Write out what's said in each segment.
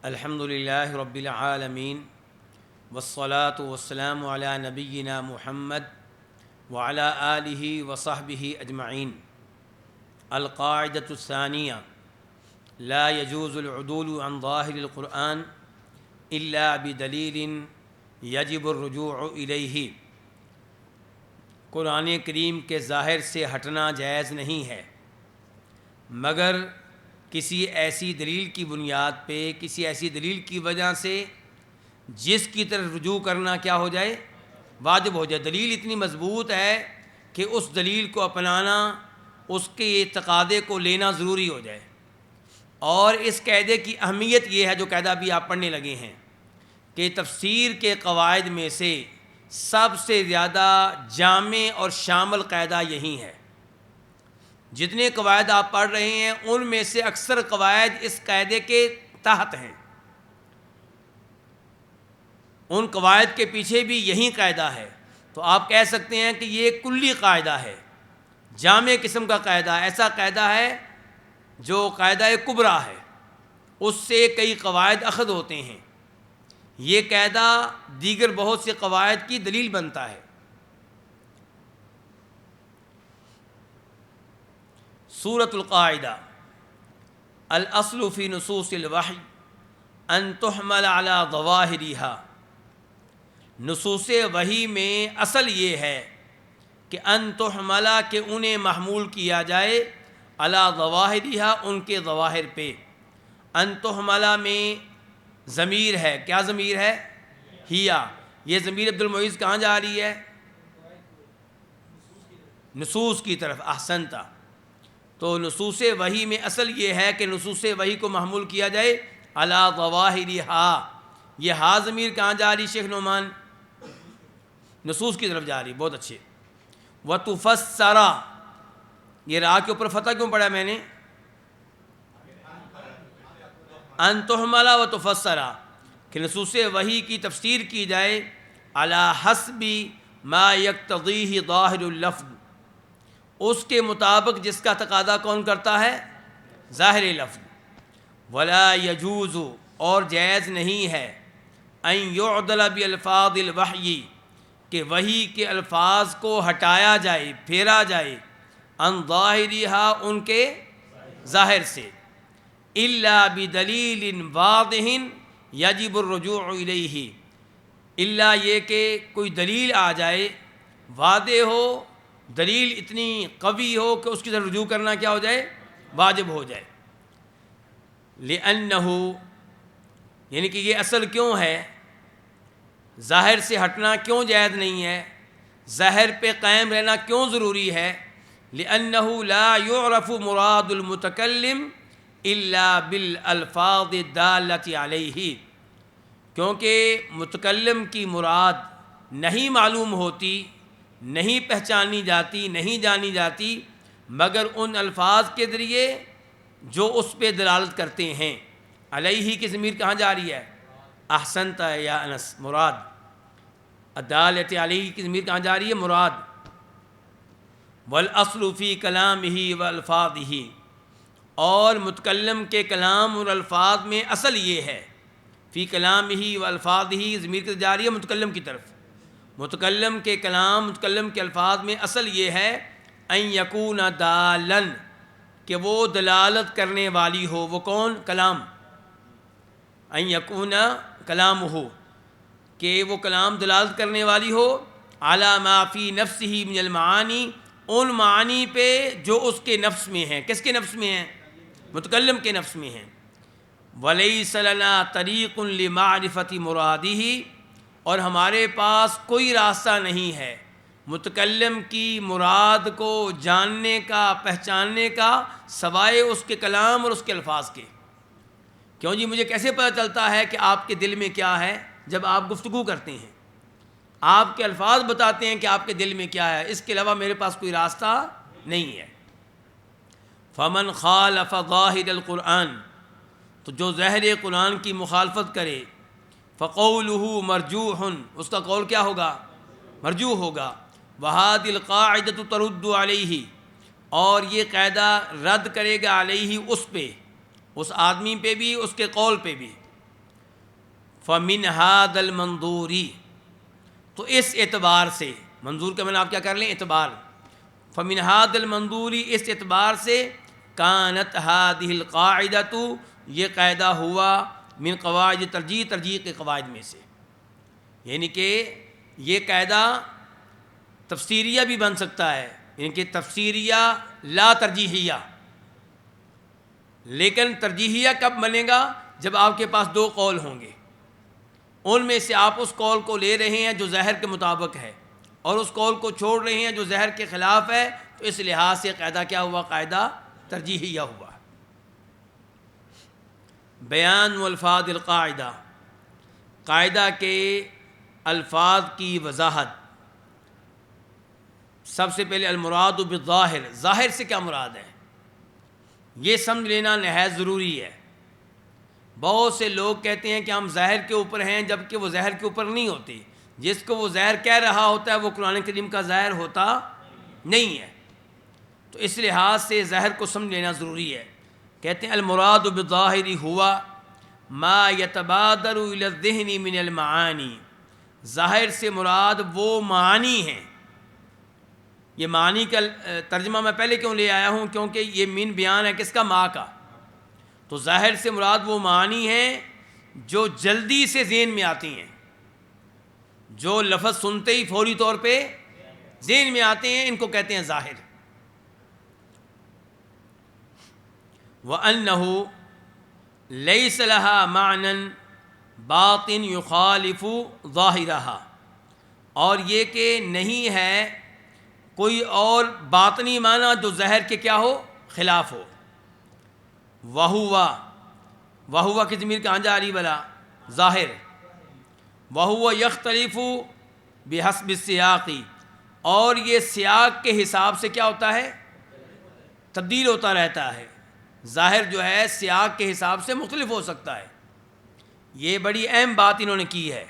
الحمد للہ رب العالمین والصلاة والسلام علی نبینا محمد وعلی آلہ وصحبہ اجمعین۔ القاعدۃ الثانیہ لا يجوز العدول عن ظاہر القرآن الا بدلیل یجب الرجوع الیہ۔ قرآن کریم کے ظاہر سے ہٹنا جائز نہیں ہے مگر کسی ایسی دلیل کی بنیاد پہ، کسی ایسی دلیل کی وجہ سے جس کی طرف رجوع کرنا کیا ہو جائے، واجب ہو جائے۔ دلیل اتنی مضبوط ہے کہ اس دلیل کو اپنانا، اس کے تقاضے کو لینا ضروری ہو جائے۔ اور اس قاعدے کی اہمیت یہ ہے، جو قاعدہ بھی آپ پڑھنے لگے ہیں، کہ تفسیر کے قواعد میں سے سب سے زیادہ جامع اور شامل قاعدہ یہی ہے۔ جتنے قواعد آپ پڑھ رہے ہیں ان میں سے اکثر قواعد اس قاعدے کے تحت ہیں۔ ان قواعد کے پیچھے بھی یہی قاعدہ ہے، تو آپ کہہ سکتے ہیں کہ یہ کلی قاعدہ ہے، جامع قسم کا قاعدہ، ایسا قاعدہ ہے جو قاعدہ کبریٰ ہے، اس سے کئی قواعد اخذ ہوتے ہیں۔ یہ قاعدہ دیگر بہت سے قواعد کی دلیل بنتا ہے۔ سورۃ القاعدہ۔ الاصل فی نصوص الوحی ان تحمل علی ظواہرها۔ نصوص وحی میں اصل یہ ہے کہ ان تحمل، کہ انہیں محمول کیا جائے، علی ظواہرها، ان کے ظواہر پہ۔ ان تحمل میں ضمیر ہے، کیا ضمیر ہے؟ ہیا۔ یہ ضمیر عبد المعیز کہاں جا رہی ہے؟ نصوص کی طرف۔ احسنتا۔ تو نصوص وحی میں اصل یہ ہے کہ نصوص وحی کو محمول کیا جائے علی ظواہرها۔ یہ ہا ضمیر کہاں جا رہی شیخ نعمان؟ نصوص کی طرف جا رہی، بہت اچھے۔ وتفسر، یہ را کے اوپر فتح کیوں پڑھا میں نے؟ ان تحمل وتفسر، کہ نصوص وحی کی تفسیر کی جائے علی حسب ما یقتضیہ ظاہر اللفظ، اس کے مطابق جس کا تقاضا کون کرتا ہے؟ ظاہر لفظ۔ ولا یجوز، اور جائز نہیں ہے، ان یعدل بالفاظ الوحی، کہ وحی کے الفاظ کو ہٹایا جائے، پھیرا جائے، عن ظاہرها، ان کے ظاہر سے، الا بدلیل واضح یجب الرجوع الیہ، الا یہ کہ کوئی دلیل آ جائے، واضح ہو، دلیل اتنی قوی ہو کہ اس کی طرف رجوع کرنا کیا ہو جائے؟ واجب ہو جائے۔ لأنہ، یعنی کہ یہ اصل کیوں ہے، ظاہر سے ہٹنا کیوں جائز نہیں ہے، ظاہر پہ قائم رہنا کیوں ضروری ہے؟ لأنہ لا يعرف مراد المتکلم الا بالالفاظ الدالۃ علیہ، کیونکہ متکلم کی مراد نہیں معلوم ہوتی، نہیں پہچانی جاتی، نہیں جانی جاتی مگر ان الفاظ کے ذریعے جو اس پہ دلالت کرتے ہیں۔ علیہ کی ضمیر کہاں جا رہی ہے؟ احسنت یا انس، مراد۔ الدالۃ علیہ کی ضمیر کہاں جا رہی ہے؟ مراد۔ والاصل فی کلامہ والفاظہ، اور متکلم کے کلام اور الفاظ میں اصل یہ ہے، فی کلامہ والفاظہ، ضمیر کی جا رہی ہے متکلم کی طرف۔ متکلم کے کلام، متکلم کے الفاظ میں اصل یہ ہے ان یکون دالا، کہ وہ دلالت کرنے والی ہو۔ وہ کون؟ کلام۔ ان یکون کلامہ، کہ وہ کلام دلالت کرنے والی ہو، علی ما فی نفسہ من المعانی، ان معانی پہ جو اس کے نفس میں ہیں۔ کس کے نفس میں ہیں؟ متکلم کے نفس میں ہیں۔ ولیس لنا طریق لمعرفۃ مرادہ، اور ہمارے پاس کوئی راستہ نہیں ہے متکلم کی مراد کو جاننے کا، پہچاننے کا، سوائے اس کے کلام اور اس کے الفاظ کے۔ کیوں جی؟ مجھے کیسے پتہ چلتا ہے کہ آپ کے دل میں کیا ہے؟ جب آپ گفتگو کرتے ہیں، آپ کے الفاظ بتاتے ہیں کہ آپ کے دل میں کیا ہے، اس کے علاوہ میرے پاس کوئی راستہ نہیں ہے۔ فمن خالف ظاہر القرآن، تو جو ظاہر قرآن کی مخالفت کرے، فقولہ مرجوح، اس کا قول کیا ہوگا؟ مرجوح ہوگا۔ وہذہ القاعدۃ ترد علیہ، اور یہ قاعدہ رد کرے گا علیہ، اس پہ، اس آدمی پہ بھی، اس کے قول پہ بھی۔ فمن هذا المنظوری، تو اس اعتبار سے، منظور کا معنی آپ کیا کر لیں؟ اعتبار. فمن هذا المنظوری، اس اعتبار سے کانت هذه القاعدۃ، یہ قاعدہ ہوا من قواعد ترجیح، ترجیح کے قواعد میں سے. یعنی کہ یہ قاعدہ تفسیریہ بھی بن سکتا ہے، یعنی کہ تفسیریہ لا ترجیحیہ. لیکن ترجیحیہ کب بنے گا؟ جب آپ کے پاس دو قول ہوں گے، ان میں سے آپ اس قول کو لے رہے ہیں جو ظاہر کے مطابق ہے، اور اس قول کو چھوڑ رہے ہیں جو ظاہر کے خلاف ہے، تو اس لحاظ سے قاعدہ کیا ہوا؟ قاعدہ ترجیحیہ ہوا. بیان والفاظ القاعدہ، قاعدہ کے الفاظ کی وضاحت. سب سے پہلے المراد بالظاہر، ظاہر سے کیا مراد ہے یہ سمجھ لینا نہایت ضروری ہے. بہت سے لوگ کہتے ہیں کہ ہم ظاہر کے اوپر ہیں، جبکہ وہ ظاہر کے اوپر نہیں ہوتے. جس کو وہ ظاہر کہہ رہا ہوتا ہے وہ قرآن کریم کا ظاہر ہوتا نہیں ہے. تو اس لحاظ سے ظاہر کو سمجھ لینا ضروری ہے. کہتے ہیں المراد بالظاہر ہوا ما یتبادر الی الذہن من المعانی، ظاہر سے مراد وہ معانی ہیں. یہ معنی کا ترجمہ میں پہلے کیوں لے آیا ہوں؟ کیونکہ یہ من بیان ہے کس کا؟ ما کا. تو ظاہر سے مراد وہ معنی ہیں جو جلدی سے ذہن میں آتی ہیں، جو لفظ سنتے ہی فوری طور پہ ذہن میں آتے ہیں، ان کو کہتے ہیں ظاہر. وَأَنَّهُ لَيْسَ لَهَا مَعْنًى بَاطِنٌ يُخَالِفُ ظَاهِرَهَا، اور یہ کہ نہیں ہے کوئی اور باطنی معنی جو ظاہر کے کیا ہو؟ خلاف ہو. وَهُوَ کی ضمیر کہاں جا رہی بلا؟ ظاہر. وَهُوَ يَخْتَلِفُ بِحَسْبِ السِّيَاقِ، اور یہ سیاق کے حساب سے کیا ہوتا ہے؟ تبدیل ہوتا رہتا ہے. ظاہر جو ہے سیاق کے حساب سے مختلف ہو سکتا ہے. یہ بڑی اہم بات انہوں نے کی ہے.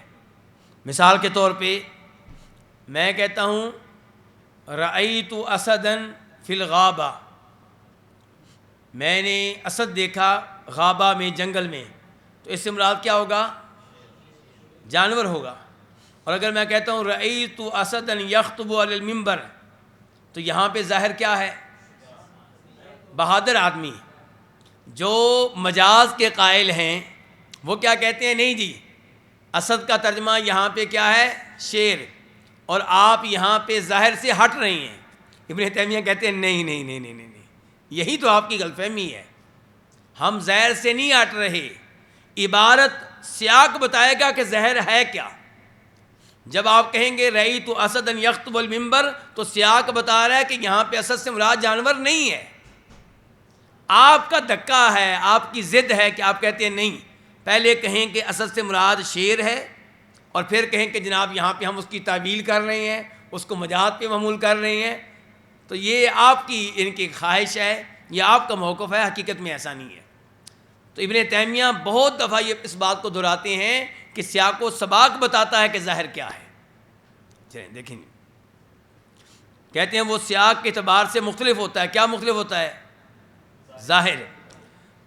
مثال کے طور پہ میں کہتا ہوں رأیت اسدا فی الغابہ، میں نے اسد دیکھا غابہ میں، جنگل میں، تو اس سے مراد کیا ہوگا؟ جانور ہوگا. اور اگر میں کہتا ہوں رأیت اسدا یخطب علی المنبر، تو یہاں پہ ظاہر کیا ہے؟ بہادر آدمی. جو مجاز کے قائل ہیں وہ کیا کہتے ہیں؟ نہیں جی، اسد کا ترجمہ یہاں پہ کیا ہے؟ شیر، اور آپ یہاں پہ ظاہر سے ہٹ رہے ہیں. ابن تیمیہ کہتے ہیں نہیں نہیں نہیں نہیں نہیں، یہی تو آپ کی غلط فہمی ہے. ہم ظاہر سے نہیں ہٹ رہے، عبارت سیاق بتائے گا کہ ظاہر ہے کیا. جب آپ کہیں گے رأیت اسدا یخطب المنبر، تو سیاق بتا رہا ہے کہ یہاں پہ اسد سے مراد جانور نہیں ہے. آپ کا دھکا ہے، آپ کی ضد ہے کہ آپ کہتے ہیں نہیں، پہلے کہیں کہ اسد سے مراد شیر ہے، اور پھر کہیں کہ جناب یہاں پہ ہم اس کی تعویل کر رہے ہیں، اس کو مجاز پہ معمول کر رہے ہیں. تو یہ آپ کی ان کی خواہش ہے، یہ آپ کا موقف ہے، حقیقت میں ایسا نہیں ہے. تو ابن تیمیہ بہت دفعہ یہ اس بات کو دہراتے ہیں کہ سیاق و سباق بتاتا ہے کہ ظاہر کیا ہے. چلیں دیکھیں، کہتے ہیں وہ سیاق کے اعتبار سے مختلف ہوتا ہے. کیا مختلف ہوتا ہے؟ ظاہر.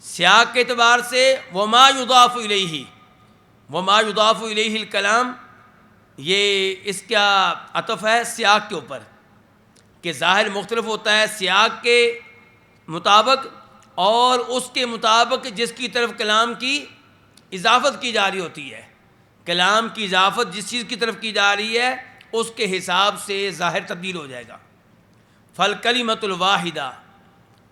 سیاق کے اعتبار سے وما یضاف الیہ، وما یضاف الیہ الکلام، یہ اس کا عطف ہے سیاق کے اوپر، کہ ظاہر مختلف ہوتا ہے سیاق کے مطابق، اور اس کے مطابق جس کی طرف کلام کی اضافت کی جا رہی ہوتی ہے. کلام کی اضافت جس چیز کی طرف کی جا رہی ہے اس کے حساب سے ظاہر تبدیل ہو جائے گا. فالکلمۃ الواحدہ،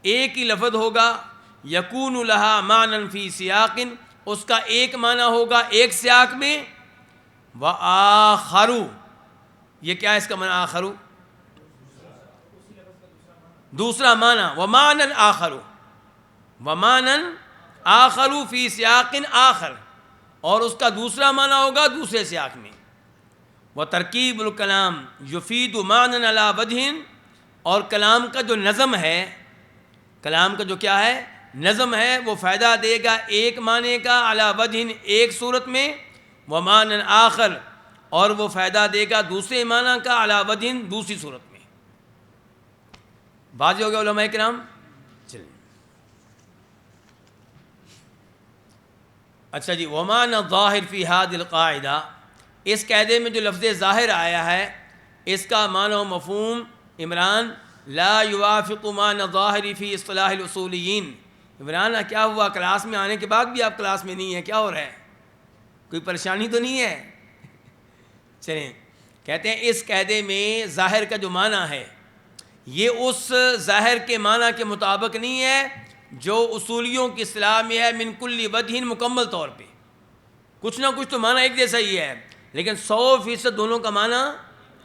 ایک ہی لفظ ہوگا، یکون لہا معنی فی سیاق، اس کا ایک معنی ہوگا ایک سیاق میں، وآخر، یہ کیا ہے اس کا معنی؟ آخر دوسرا معنی، ومعنی آخر، ومعنی آخر فی سیاق آخر، اور اس کا دوسرا معنی ہوگا دوسرے سیاق میں. وترکیب الکلام یفید معنی علی وجہ، اور کلام کا جو نظم ہے، کلام کا جو کیا ہے؟ نظم ہے، وہ فائدہ دے گا ایک معنی کا علی وجہ، ایک صورت میں، ومعنی آخر، اور وہ فائدہ دے گا دوسرے معنی کا علی وجہ، دوسری صورت میں. واضح ہو گیا علماء کرام؟ چلیں اچھا جی، ومان الظاہر فی ہذ القاعدہ، اس قاعدے میں جو لفظ ظاہر آیا ہے اس کا معنی و مفہوم عمران لا یوافق معنی الظاہر فی اصطلاح الاصولیین۔ عمران کیا ہوا، کلاس میں آنے کے بعد بھی آپ کلاس میں نہیں ہیں، کیا ہو رہا ہے؟ کوئی پریشانی تو نہیں ہے؟ چلیں، کہتے ہیں اس قاعدے میں ظاہر کا جو معنی ہے یہ اس ظاہر کے معنی کے مطابق نہیں ہے جو اصولیوں کی اصطلاح میں ہے من کل وجہ، مکمل طور پہ کچھ نہ کچھ تو معنی ایک جیسا ہی ہے، لیکن 100% دونوں کا معنی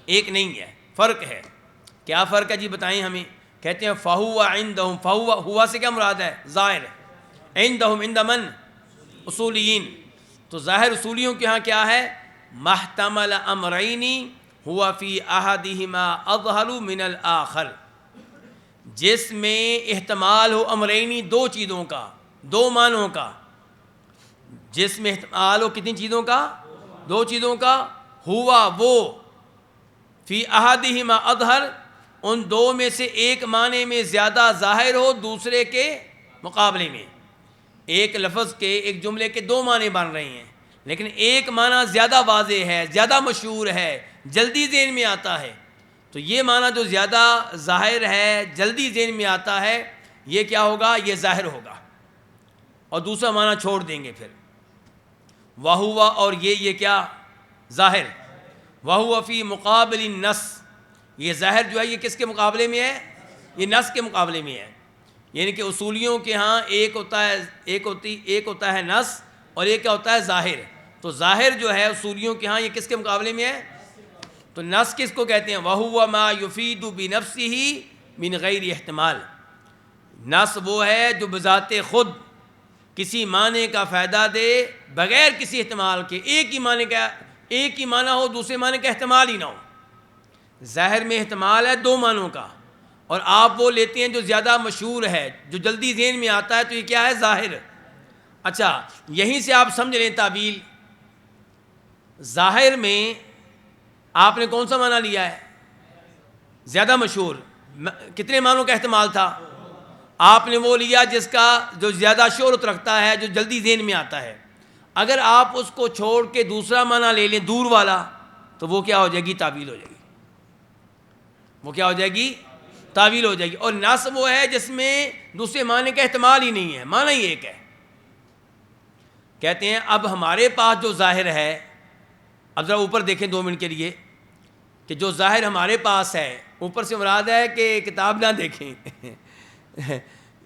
ایک نہیں ہے، فرق ہے۔ کیا فرق ہے جی بتائیں ہمیں؟ کہتے ہیں فہو عندہم، فہو ہوا سے کیا مراد ہے؟ ظاہر۔ عندہم عند من؟ اصولیین۔ تو ظاہر اصولیوں کے ہاں کیا ہے؟ محتمل امرین ہوا فی احدہما اظہر من الآخر، جس میں احتمال ہو امرینی، دو چیزوں کا، دو معنوں کا، جس میں احتمال ہو کتنی چیزوں کا؟ دو چیزوں کا، ہوا وہ فی احدہما اظہر، ان دو میں سے ایک معنی میں زیادہ ظاہر ہو دوسرے کے مقابلے میں۔ ایک لفظ کے، ایک جملے کے دو معنی بن رہے ہیں، لیکن ایک معنی زیادہ واضح ہے، زیادہ مشہور ہے، جلدی ذہن میں آتا ہے، تو یہ معنی جو زیادہ ظاہر ہے، جلدی ذہن میں آتا ہے، یہ کیا ہوگا؟ یہ ظاہر ہوگا، اور دوسرا معنی چھوڑ دیں گے پھر۔ وَهُوَ، اور یہ کیا؟ ظاہر۔ وَهُوَ فی مقابل النص، یہ ظاہر جو ہے یہ کس کے مقابلے میں ہے؟ یہ نص کے مقابلے میں ہے، یعنی کہ اصولیوں کے ہاں ایک ہوتا ہے نص اور ایک کیا ہوتا ہے؟ ظاہر۔ تو ظاہر جو ہے اصولیوں کے ہاں یہ کس کے مقابلے میں ہے؟ تو نص کس کو کہتے ہیں؟ وَهُوَ مَا يُفِيدُ بِنَفْسِهِ مِنْ غَيْرِ احتمال، نص وہ ہے جو بذات خود کسی معنی کا فائدہ دے بغیر کسی احتمال کے، ایک ہی معنی ہو، دوسرے معنی کا احتمال ہی نہ ہو۔ ظاہر میں احتمال ہے دو معنوں کا، اور آپ وہ لیتے ہیں جو زیادہ مشہور ہے، جو جلدی ذہن میں آتا ہے، تو یہ کیا ہے؟ ظاہر۔ اچھا، یہیں سے آپ سمجھ لیں تعبیل، ظاہر میں آپ نے کون سا معنی لیا ہے؟ زیادہ مشہور۔ کتنے معنوں کا احتمال تھا؟ آپ نے وہ لیا جس کا جو زیادہ شہرت رکھتا ہے، جو جلدی ذہن میں آتا ہے۔ اگر آپ اس کو چھوڑ کے دوسرا معنی لے لیں، دور والا، تو وہ کیا ہو جائے گی؟ تعویل ہو جائے گی۔ وہ کیا ہو جائے گی؟ تعویل ہو جائے گی۔ اور نص وہ ہے جس میں دوسرے معنی کا احتمال ہی نہیں ہے، معنی ہی ایک ہے۔ کہتے ہیں اب ہمارے پاس جو ظاہر ہے، اب ذرا اوپر دیکھیں 2 منٹ کے لیے، کہ جو ظاہر ہمارے پاس ہے، اوپر سے مراد ہے کہ کتاب نہ دیکھیں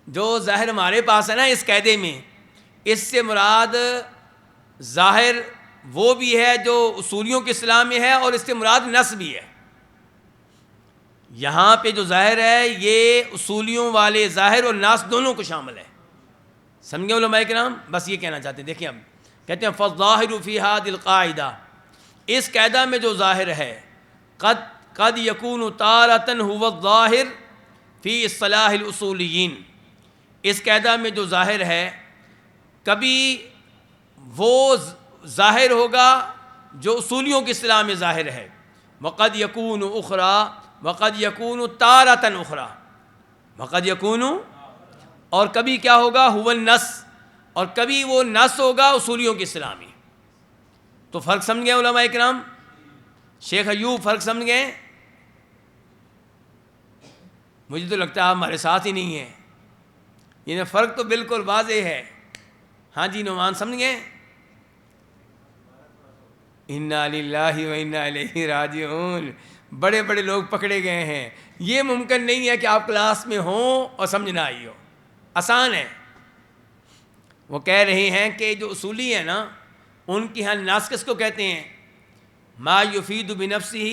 جو ظاہر ہمارے پاس ہے نا اس قاعدے میں، اس سے مراد ظاہر وہ بھی ہے جو اصولیوں کے اصطلاح میں ہے، اور اس سے مراد نص بھی ہے۔ یہاں پہ جو ظاہر ہے یہ اصولیوں والے ظاہر اور نص دونوں کو شامل ہے۔ سمجھے علماء کرام؟ بس یہ کہنا چاہتے ہیں۔ دیکھیں اب کہتے ہیں فالظاہر فی ھذ القاعدہ، اس قاعدہ میں جو ظاہر ہے، قد یکون تارۃ ھو الظاہر فی اصطلاح الاصولیین، اس قاعدہ میں جو ظاہر ہے کبھی وہ ظاہر ہوگا جو اصولیوں کی اصطلاح میں ظاہر ہے، وقد یکون اخری، وقد یکون تارۃ اخری، وقد یکون، اور کبھی کیا ہوگا؟ هو النص، اور کبھی وہ نص ہوگا اصولیوں کی اصطلاح میں۔ تو فرق سمجھ گئے علماء کرام؟ شیخ ایوب فرق سمجھ گئے؟ مجھے تو لگتا ہے آپ ہمارے ساتھ ہی نہیں ہیں، یہ فرق تو بالکل واضح ہے۔ ہاں جی نعمان سمجھ گئے؟ انا للہ و انا الیہ راجعون، بڑے بڑے لوگ پکڑے گئے ہیں۔ یہ ممکن نہیں ہے کہ آپ کلاس میں ہوں اور سمجھ نہ آئی ہو، آسان ہے۔ وہ کہہ رہے ہیں کہ جو اصولی ہیں نا، ان کی ہاں نص کس کو کہتے ہیں؟ ما یفید بنفسہ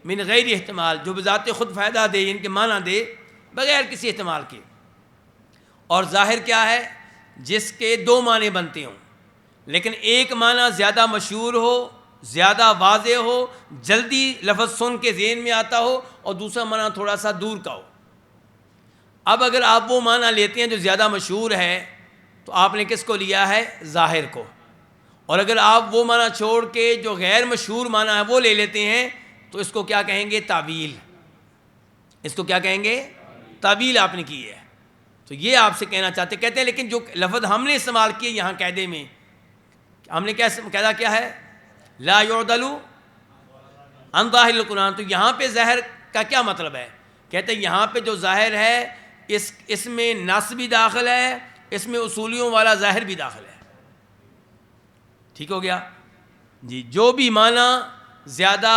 من غیر احتمال، جو بذات خود فائدہ دے، ان کے معنی دے بغیر کسی احتمال کے۔ اور ظاہر کیا ہے؟ جس کے دو معنی بنتے ہوں، لیکن ایک معنی زیادہ مشہور ہو، زیادہ واضح ہو، جلدی لفظ سن کے ذہن میں آتا ہو، اور دوسرا معنی تھوڑا سا دور کا ہو۔ اب اگر آپ وہ معنی لیتے ہیں جو زیادہ مشہور ہے، تو آپ نے کس کو لیا ہے؟ ظاہر کو۔ اور اگر آپ وہ معنی چھوڑ کے جو غیر مشہور معنی ہے وہ لے لیتے ہیں، تو اس کو کیا کہیں گے؟ تعویل۔ اس کو کیا کہیں گے؟ تعویل آپ نے کی ہے۔ تو یہ آپ سے کہنا چاہتے کہتے ہیں لیکن جو لفظ ہم نے استعمال کیے یہاں قاعدے میں ہم نے کیا قاعدہ کیا ہے لا يعدل عن ظاہر القرآن. تو یہاں پہ ظاہر کا کیا مطلب ہے؟ کہتے ہیں یہاں پہ جو ظاہر ہے اس میں نص بھی داخل ہے, اس میں اصولیوں والا ظاہر بھی داخل ہے. ٹھیک ہو گیا جی. جو بھی معنی زیادہ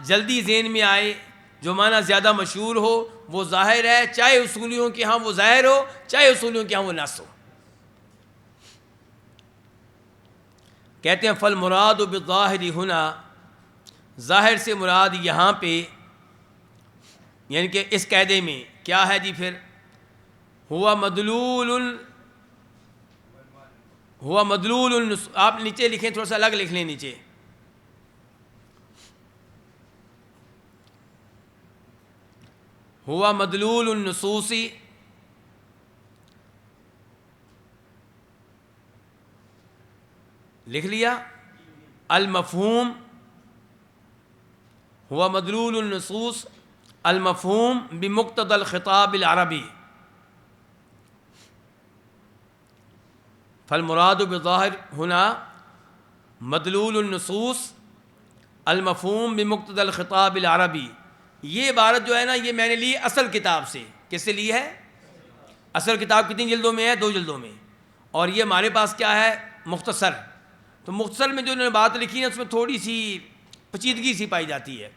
جلدی ذہن میں آئے, جو معنی زیادہ مشہور ہو وہ ظاہر ہے, چاہے اصولیوں کے ہاں وہ ظاہر ہو چاہے اصولیوں کے ہاں وہ نص ہو. کہتے ہیں فالمراد بالظاہر ہنا, ظاہر سے مراد یہاں پہ یعنی کہ اس قاعدے میں کیا ہے جی پھر ہوا مدلول آپ نیچے لکھیں, تھوڑا سا الگ لکھ لیں نیچے, ہوا مدلول النصوصی لکھ لیا, المفہوم ہوا مدلول النصوص المفہوم بمقتضى الخطاب العربی. فالمراد بالظاہر ہنا مدلول النصوص المفہوم بمقتضى الخطاب العربی. یہ عبارت جو ہے نا یہ میں نے لی اصل کتاب سے. کس سے لی ہے؟ اصل کتاب کتنی جلدوں میں ہے؟ 2 جلدوں میں. اور یہ ہمارے پاس کیا ہے؟ مختصر. تو مختصر میں جو انہوں نے بات لکھی ہے اس میں تھوڑی سی پیچیدگی سی پائی جاتی ہے,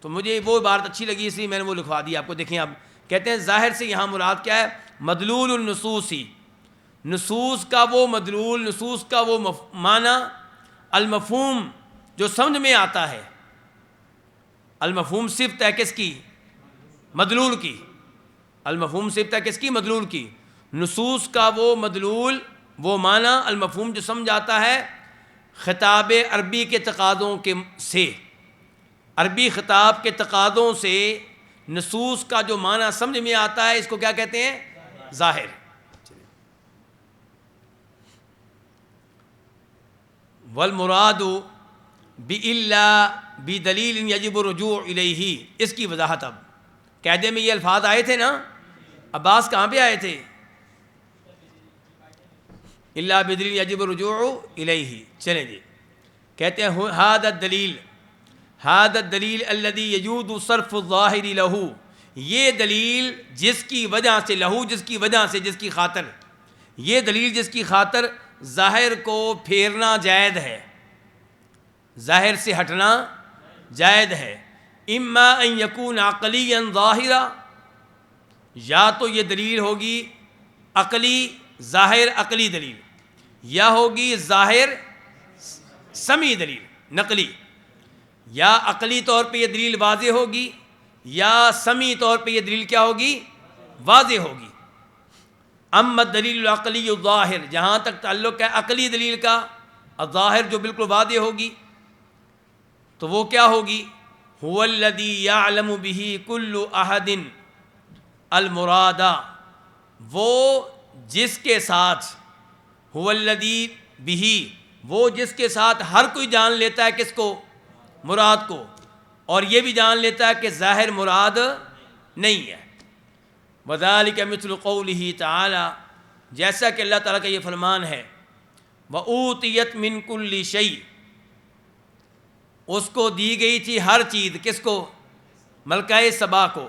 تو مجھے وہ عبارت اچھی لگی اس لیے میں نے وہ لکھوا دی آپ کو. دیکھیں اب کہتے ہیں ظاہر سے یہاں مراد کیا ہے؟ مدلول النصوصی, نصوص کا وہ مدلول, نصوص کا وہ معنی, المفہوم جو سمجھ میں آتا ہے. المفہوم صفت ہے کس کی؟ مدلول کی. المفہوم صفت ہے کس کی؟ مدلول کی. نصوص کا وہ مدلول, وہ معنی, المفہوم جو سمجھ آتا ہے خطاب عربی کے تقاضوں کے سے, عربی خطاب کے تقاضوں سے نصوص کا جو معنی سمجھ میں آتا ہے اس کو کیا کہتے ہیں؟ ظاہر. والمراد بإلا بدلیل یجب الرجوع الیہ, اس کی وضاحت. اب قاعدے میں یہ الفاظ آئے تھے نا, عباس کہاں پہ آئے تھے؟ الا بدلیل یجب الرجوع الیہ. چلیں جی, کہتے ہیں هذا الدلیل الذی یجوز صرف الظاہر لہ, یہ دلیل جس کی وجہ سے, لہو جس کی وجہ سے, جس کی خاطر, یہ دلیل جس کی خاطر ظاہر کو پھیرنا جائز ہے, ظاہر سے ہٹنا جائز ہے. اما ان یکون عقلیا ظاہرا, یا تو یہ دلیل ہوگی عقلی ظاہر عقلی دلیل, یا ہوگی ظاہر سمعی دلیل نقلی. یا عقلی طور پہ یہ دلیل واضح ہوگی یا سمعی طور پہ یہ دلیل کیا ہوگی؟ واضح ہوگی. اما الدلیل العقلی الظاہر, جہاں تک تعلق ہے عقلی دلیل کا, الظاہر جو بالکل واضح ہوگی, تو وہ کیا ہوگی؟ هو الذی یعلم به کل احد المراد, وہ جس کے ساتھ, هو الذی به, وہ جس کے ساتھ ہر کوئی جان لیتا ہے کس کو؟ مراد کو, اور یہ بھی جان لیتا ہے کہ ظاہر مراد نہیں ہے. وذالک مثل قولہ تعالی, جیسا کہ اللہ تعالیٰ کا یہ فرمان ہے, وَأُوتِيَتْ مِن كُلِّ شَيْءٍ, اس کو دی گئی تھی ہر چیز. کس کو؟ ملکہ سبا کو.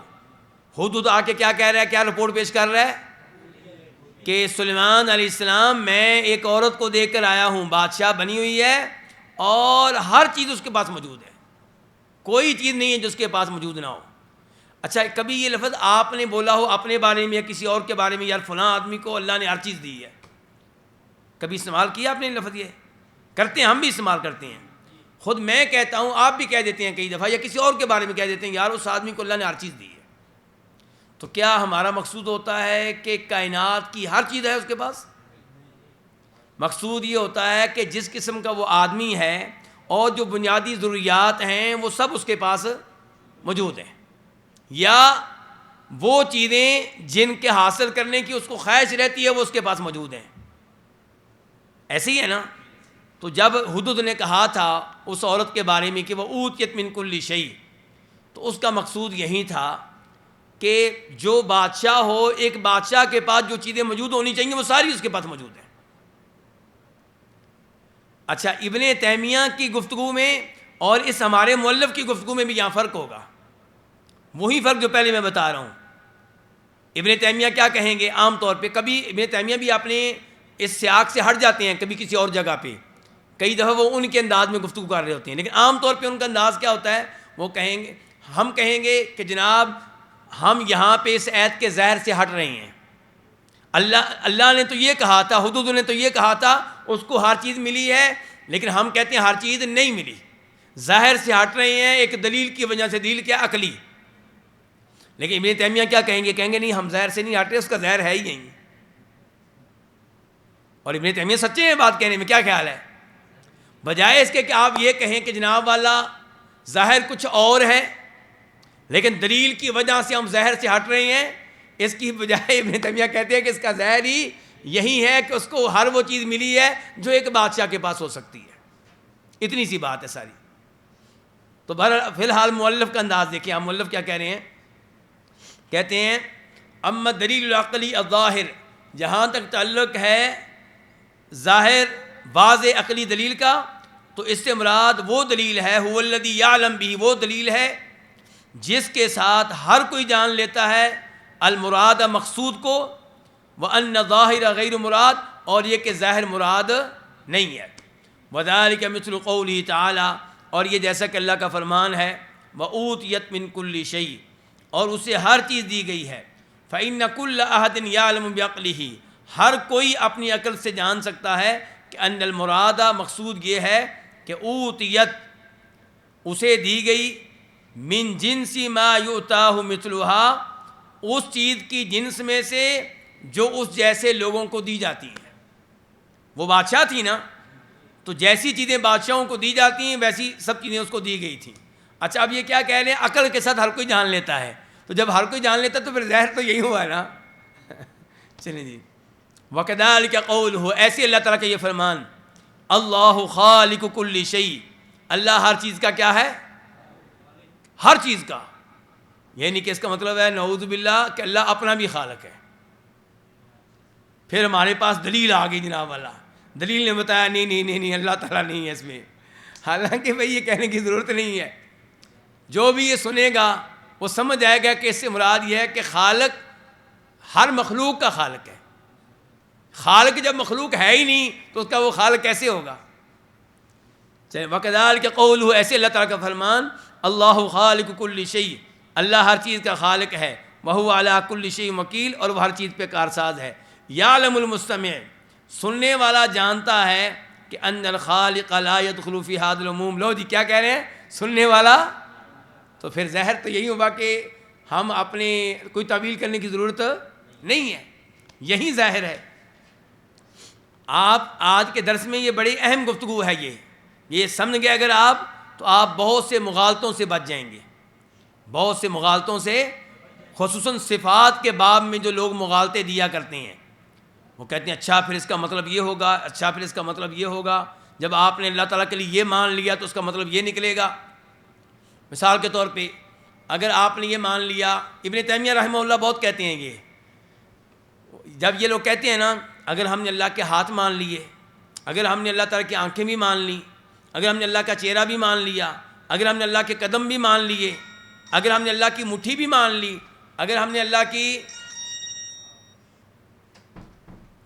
حدود آ کے کیا کہہ رہا ہے, کیا رپورٹ پیش کر رہا ہے کہ سلیمان علیہ السلام, میں ایک عورت کو دے کر آیا ہوں, بادشاہ بنی ہوئی ہے اور ہر چیز اس کے پاس موجود ہے, کوئی چیز نہیں ہے جو اس کے پاس موجود نہ ہو. اچھا, کبھی یہ لفظ آپ نے بولا ہو اپنے بارے میں یا کسی اور کے بارے میں, یار فلاں آدمی کو اللہ نے ہر چیز دی ہے, کبھی استعمال کیا آپ نے لفظ؟ یہ کرتے ہیں, ہم بھی استعمال کرتے ہیں. خود میں کہتا ہوں, آپ بھی کہہ دیتے ہیں کئی دفعہ, یا کسی اور کے بارے میں کہہ دیتے ہیں, یار اس آدمی کو اللہ نے ہر چیز دی ہے. تو کیا ہمارا مقصود ہوتا ہے کہ کائنات کی ہر چیز ہے اس کے پاس؟ مقصود یہ ہوتا ہے کہ جس قسم کا وہ آدمی ہے اور جو بنیادی ضروریات ہیں وہ سب اس کے پاس موجود ہیں, یا وہ چیزیں جن کے حاصل کرنے کی اس کو خواہش رہتی ہے وہ اس کے پاس موجود ہیں. ایسے ہی ہے نا. تو جب حدود نے کہا تھا اس عورت کے بارے میں کہ وہ اوتیت من کل شیء, تو اس کا مقصود یہی تھا کہ جو بادشاہ ہو، ایک بادشاہ کے پاس جو چیزیں موجود ہونی چاہیے وہ ساری اس کے پاس موجود ہیں۔ اچھا، ابن تیمیہ کی گفتگو میں اور اس ہمارے مؤلف کی گفتگو میں بھی یہاں فرق ہوگا، وہی فرق جو پہلے میں بتا رہا ہوں۔ ابن تیمیہ کیا کہیں گے عام طور پہ، کبھی ابن تیمیہ بھی اپنے اس سیاق سے ہٹ جاتے ہیں کبھی کسی اور جگہ پہ، کئی دفعہ وہ ان کے انداز میں گفتگو کر رہے ہوتے ہیں، لیکن عام طور پہ ان کا انداز کیا ہوتا ہے، وہ کہیں گے، ہم کہیں گے کہ جناب ہم یہاں پہ اس آیت کے ظاہر سے ہٹ رہے ہیں، اللہ نے تو یہ کہا تھا، حدود نے تو یہ کہا تھا، اس کو ہر چیز ملی ہے، لیکن ہم کہتے ہیں ہر چیز نہیں ملی، ظاہر سے ہٹ رہے ہیں ایک دلیل کی وجہ سے، دلیل کیا، عقلی۔ لیکن ابن تیمیہ کیا کہیں گے، کہیں گے نہیں ہم ظاہر سے نہیں ہٹ رہے، اس کا ظاہر ہے ہی نہیں۔ اور ابن تیمیہ سچے ہیں بات کہنے میں، کیا خیال ہے؟ بجائے اس کے کہ آپ یہ کہیں کہ جناب والا ظاہر کچھ اور ہے لیکن دلیل کی وجہ سے ہم ظاہر سے ہٹ رہے ہیں، اس کی بجائے ابن تیمیہ کہتے ہیں کہ اس کا ظاہر ہی یہی ہے کہ اس کو ہر وہ چیز ملی ہے جو ایک بادشاہ کے پاس ہو سکتی ہے، اتنی سی بات ہے ساری۔ تو فی الحال مؤلف کا انداز دیکھیں، آپ مؤلف کیا کہہ رہے ہیں، کہتے ہیں اما دلیل العقلی الظاہر، جہاں تک تعلق ہے ظاہر واضح عقلی دلیل کا، تو اس سے مراد وہ دلیل ہے، هو الذی یعلم به، وہ دلیل ہے جس کے ساتھ ہر کوئی جان لیتا ہے المراد مقصود کو، وان ظاہر غیر مراد، اور یہ کہ ظاہر مراد نہیں ہے، وذالک مثل قوله تعالی، اور یہ جیسا کہ اللہ کا فرمان ہے، وَأُوتِيَتْ مِن كُلِّ شَيْءٍ، اور اسے ہر چیز دی گئی ہے، فَإِنَّ كُلَّ أَحَدٍ يَعْلَمُ بِعَقْلِهِ، ہر کوئی اپنی عقل سے جان سکتا ہے کہ ان المراد، مقصود یہ ہے کہ اوتیت، اسے دی گئی، من جنس ما یؤتاہ مثلها، اس چیز کی جنس میں سے جو اس جیسے لوگوں کو دی جاتی ہے۔ وہ بادشاہ تھی نا، تو جیسی چیزیں بادشاہوں کو دی جاتی ہیں ویسی سب چیزیں اس کو دی گئی تھیں۔ اچھا، اب یہ کیا کہہ رہے ہیں، عقل کے ساتھ ہر کوئی جان لیتا ہے، تو جب ہر کوئی جان لیتا ہے تو پھر ظاہر تو یہی ہوا ہے نا۔ چلیں جی، وَكَذَلِكَ قَوْلُهُ، ایسے اللہ تعالیٰ کا یہ فرمان، اللہ خالق کل شیء، اللہ ہر چیز کا کیا ہے، ہر چیز کا، یعنی کہ اس کا مطلب ہے نعوذ باللہ کہ اللہ اپنا بھی خالق ہے۔ پھر ہمارے پاس دلیل آ گئی جناب والا، دلیل نے بتایا نہیں اللہ تعالیٰ نہیں ہے اس میں، حالانکہ بھئی یہ کہنے کی ضرورت نہیں ہے، جو بھی یہ سنے گا وہ سمجھ جائے گا کہ اس سے مراد یہ ہے کہ خالق ہر مخلوق کا خالق ہے۔ خالق جب مخلوق ہے ہی نہیں تو اس کا وہ خالق کیسے ہوگا؟ چلے، وَكَذَلِكَ قَوْلُهُ، ایسے اللہ تعالیٰ کا فرمان، اللہ خالق کل شیء، اللہ ہر چیز کا خالق ہے، وَهُوَ عَلَىٰ كُلِّ شَيْءٍ وَكِيلٌ، اور وہ ہر چیز پہ کارساز ہے، یعلم المستمع، سننے والا جانتا ہے کہ ان الخالق لا يدخل في هذا العموم، لو جی کیا کہہ رہے ہیں، سننے والا، تو پھر ظاہر تو یہی ہوگا کہ ہم اپنے کوئی تعویل کرنے کی ضرورت نہیں ہے، یہی ظاہر ہے۔ آپ آج کے درس میں یہ بڑی اہم گفتگو ہے، یہ سمجھ گئے اگر آپ، تو آپ بہت سے مغالطوں سے بچ جائیں گے، بہت سے مغالطوں سے، خصوصاً صفات کے باب میں جو لوگ مغالطے دیا کرتے ہیں، وہ کہتے ہیں اچھا پھر اس کا مطلب یہ ہوگا، اچھا پھر اس کا مطلب یہ ہوگا، جب آپ نے اللہ تعالیٰ کے لیے یہ مان لیا تو اس کا مطلب یہ نکلے گا۔ مثال کے طور پہ اگر آپ نے یہ مان لیا، ابن تیمیہ رحمہ اللہ بہت کہتے ہیں یہ، جب یہ لوگ کہتے ہیں نا، اگر ہم نے اللہ کے ہاتھ مان لیے، اگر ہم نے اللہ تعالیٰ کی آنکھیں بھی مان لیں، اگر ہم نے اللہ کا چہرہ بھی مان لیا، اگر ہم نے اللہ کے قدم بھی مان لیے، اگر ہم نے اللہ کی مٹھی بھی مان لی، اگر ہم نے اللہ کی،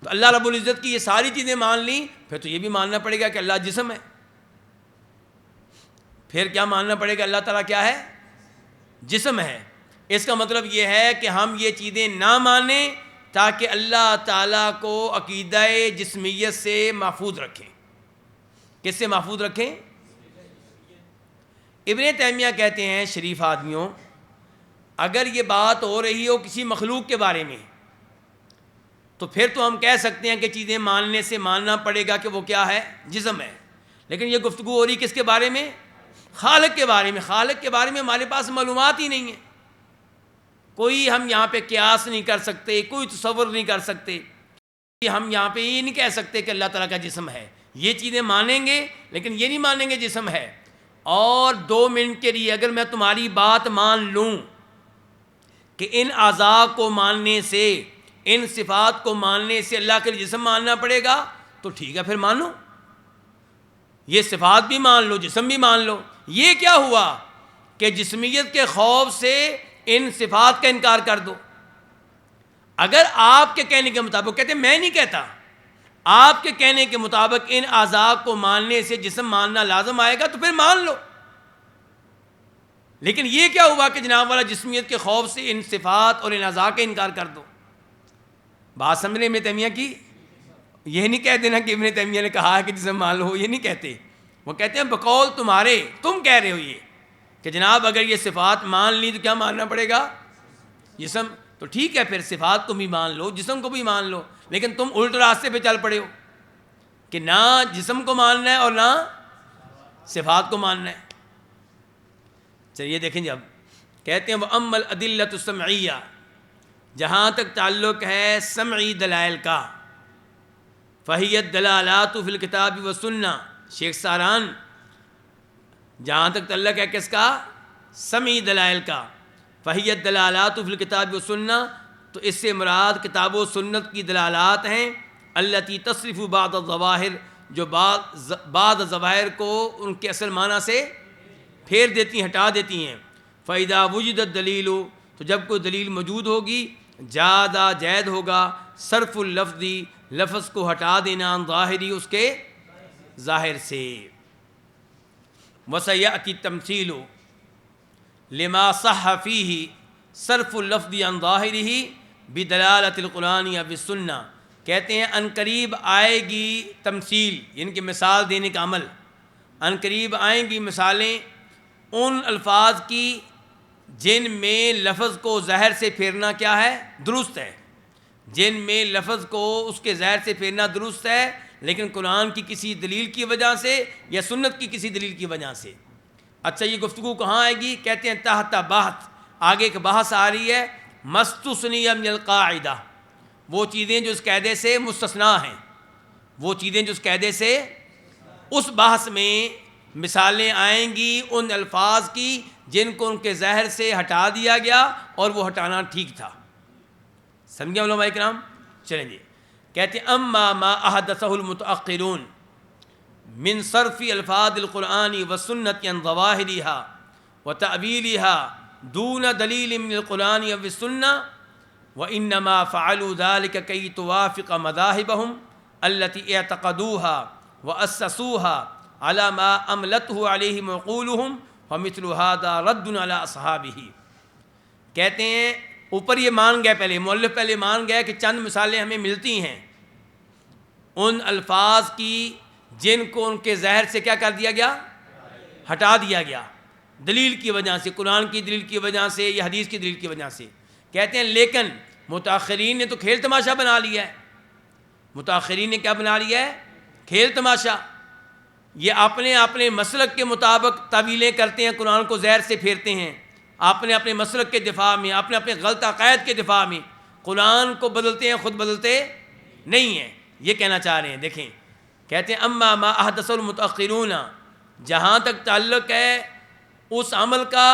تو اللہ رب العزت کی یہ ساری چیزیں مان لیں، پھر تو یہ بھی ماننا پڑے گا کہ اللہ جسم ہے، پھر کیا ماننا پڑے گا، اللہ تعالیٰ کیا ہے، جسم ہے۔ اس کا مطلب یہ ہے کہ ہم یہ چیزیں نہ مانیں تاکہ اللہ تعالیٰ کو عقیدہ جسمیت سے محفوظ رکھیں۔ کس سے محفوظ رکھیں؟ ابن تیمیہ کہتے ہیں شریف آدمیوں، اگر یہ بات ہو رہی ہو کسی مخلوق کے بارے میں تو پھر تو ہم کہہ سکتے ہیں کہ چیزیں ماننے سے ماننا پڑے گا کہ وہ کیا ہے، جسم ہے، لیکن یہ گفتگو ہو رہی کس کے بارے میں، خالق کے بارے میں۔ خالق کے بارے میں ہمارے پاس معلومات ہی نہیں ہے، کوئی ہم یہاں پہ قیاس نہیں کر سکتے، کوئی تصور نہیں کر سکتے، ہم یہاں پہ یہ نہیں کہہ سکتے کہ اللہ تعالیٰ کا جسم ہے۔ یہ چیزیں مانیں گے لیکن یہ نہیں مانیں گے جسم ہے۔ اور 2 منٹ کے لیے اگر میں تمہاری بات مان لوں کہ ان اعضاء کو ماننے سے، ان صفات کو ماننے سے اللہ کے جسم ماننا پڑے گا تو ٹھیک ہے، پھر مانو، یہ صفات بھی مان لو، جسم بھی مان لو۔ یہ کیا ہوا کہ جسمیت کے خوف سے ان صفات کا انکار کر دو۔ اگر آپ کے کہنے کے مطابق، کہتے ہیں میں نہیں کہتا، آپ کے کہنے کے مطابق ان اعضاء کو ماننے سے جسم ماننا لازم آئے گا تو پھر مان لو۔ لیکن یہ کیا ہوا کہ جناب والا جسمیت کے خوف سے ان صفات اور ان اعضاء کا انکار کر دو۔ بات سمجھ رہے ابن تیمیہ کی؟ یہ نہیں کہہ دینا کہ ابن تیمیہ نے کہا ہے کہ جسم مان لو، یہ نہیں کہتے۔ وہ کہتے ہیں بقول تمہارے، تم کہہ رہے ہو یہ کہ جناب اگر یہ صفات مان لی تو کیا ماننا پڑے گا؟ جسم۔ تو ٹھیک ہے، پھر صفات کو بھی مان لو، جسم کو بھی مان لو، لیکن تم الٹ راستے پہ چل پڑے ہو کہ نہ جسم کو ماننا ہے اور نہ صفات کو ماننا ہے۔ چلیے دیکھیں جی، اب کہتے ہیں وَأَمَّا الْأَدِلَّةُ السَّمْعِيَّةُ، جہاں تک تعلق ہے سمعی دلائل کا، فَهِيَ الدَّلَالَاتُ فِي الْكِتَابِ وَالسُّنَّةِ، شیخ ساران، جہاں تک تعلق ہے کس کا؟ سمعی دلائل کا، فَهِيَ الدَّلَالَاتُ فِي الْكِتَابِ وَالسُّنَّةِ، تو اس سے مراد کتاب و سنت کی دلالات ہیں، الَّتِي تَصْرِفُ بَعْضَ الظَّوَاهِرِ، جو بعض ظواہر کو ان کے اصل معنی سے پھیر دیتی ہیں، ہٹا دیتی ہیں۔ فَإِذَا وُجِدَ الدَّلِيلُ، تو جب کوئی دلیل موجود ہوگی، جادا جائز ہوگا صرف اللفظی، لفظ کو ہٹا دینا، عن ظاہری، اس کے ظاہر سے۔ وَسَيَأْتِي التَّمْثِيلُ لِمَا صَحَّ فِيهِ صرف اللفظ عن ظاہرہ بِدَلَالَةِ الْقُرْآنِ یا بِالسُّنَّةِ، کہتے ہیں ان قریب آئے گی تمثیل، یعنی کہ مثال دینے کا عمل، ان قریب آئیں گی مثالیں ان الفاظ کی جن میں لفظ کو ظاہر سے پھیرنا کیا ہے؟ درست ہے، جن میں لفظ کو اس کے ظاہر سے پھیرنا درست ہے، لیکن قرآن کی کسی دلیل کی وجہ سے یا سنت کی کسی دلیل کی وجہ سے۔ اچھا، یہ گفتگو کہاں آئے گی؟ کہتے ہیں تحت بحث، آگے ایک بحث آ رہی ہے، مستثنی من القاعدہ، وہ چیزیں جو اس قاعدے سے مستثنا ہیں، وہ چیزیں جو اس قاعدے سے، اس بحث میں مثالیں آئیں گی ان الفاظ کی جن کو ان کے ظاہر سے ہٹا دیا گیا اور وہ ہٹانا ٹھیک تھا۔ سمجھے علماء کرام؟ چلیں جی، کہتے ہیں اما ما احدثہ المتأخرون من صرف الفاظ القرآن والسنة عن ظواہرها وتأویلها دون دلیل من القرآن والسنة وإنما فعلوا ذلك كي توافق مذاهبهم التي اعتقدوها وأسسوها على ما عملته عليه عقولهم فمثل هذا رد على اصحابه۔ کہتے ہیں اوپر یہ مان گئے، پہلے مؤلف پہلے مان گئے کہ چند مثالیں ہمیں ملتی ہیں ان الفاظ کی جن کو ان کے ظاہر سے کیا کر دیا گیا؟ ہٹا دیا گیا، دلیل کی وجہ سے، قرآن کی دلیل کی وجہ سے یا حدیث کی دلیل کی وجہ سے۔ کہتے ہیں لیکن متاخرین نے تو کھیل تماشا بنا لیا ہے، متاخرین نے کیا بنا لیا ہے؟ کھیل تماشا۔ یہ اپنے مسلک کے مطابق تعویلیں کرتے ہیں، قرآن کو ظاہر سے پھیرتے ہیں، اپنے مسلک کے دفاع میں، اپنے غلط عقائد کے دفاع میں قرآن کو بدلتے ہیں، خود بدلتے نہیں ہیں۔ یہ کہنا چاہ رہے ہیں، دیکھیں کہتے ہیں اما ما احدث المتأخرون، جہاں تک تعلق ہے اس عمل کا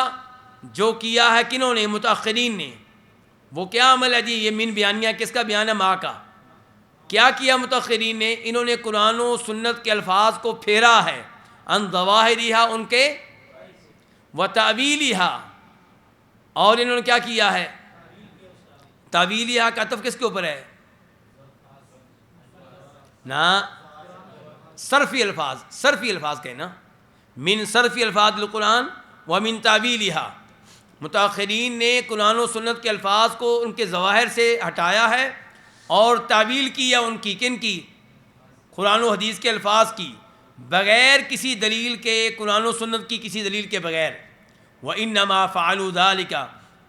جو کیا ہے کنہوں نے؟ متأخرین نے۔ وہ کیا عمل ہے جی؟ یہ من بیانیہ، کس کا بیان ہے؟ ماں کا۔ کیا کیا متأخرین نے؟ انہوں نے قرآن و سنت کے الفاظ کو پھیرا ہے، عن ظواہرہا، ان کے، وتأویلہا، اور انہوں نے کیا کیا ہے؟ تأویلہا کا عطف کس کے اوپر ہے؟ نا، صرفی الفاظ، صرفی الفاظ کہنا، من صرفی الفاظ القرآن ومن تأویلہا۔ متأخرین نے قرآن و سنت کے الفاظ کو ان کے ظواہر سے ہٹایا ہے اور تعویل کیا ان کی، کن کی؟ قرآن و حدیث کے الفاظ کی، بغیر کسی دلیل کے، قرآن و سنت کی کسی دلیل کے بغیر۔ وَإِنَّمَا فَعَلُوا ذَلِكَ،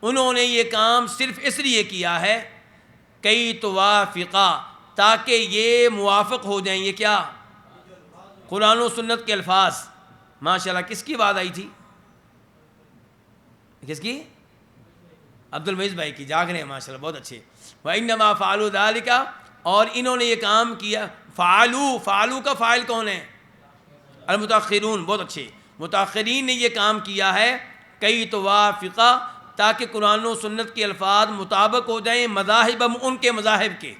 انہوں نے یہ کام صرف اس لیے کیا ہے کئی توافقا، تاکہ یہ موافق ہو جائیں، یہ کیا؟ قرآن و سنت کے الفاظ۔ ماشاءاللہ، کس کی بات آئی تھی؟ کس کی؟ عبد المعز بھائی کی، جاگ رہے ہیں ماشاءاللہ، بہت اچھے۔ وَإِنَّمَا فَعَلُوا ذَلِكَ، اور انہوں نے یہ کام کیا، فعلو کا فاعل کون ہے؟ المتاخرون، بہت اچھے۔ متاخرین نے یہ کام کیا ہے کئی توافقہ، تاکہ قرآن و سنت کے الفاظ مطابق ہو جائیں مذاہبہم ان کے مذاہب کے.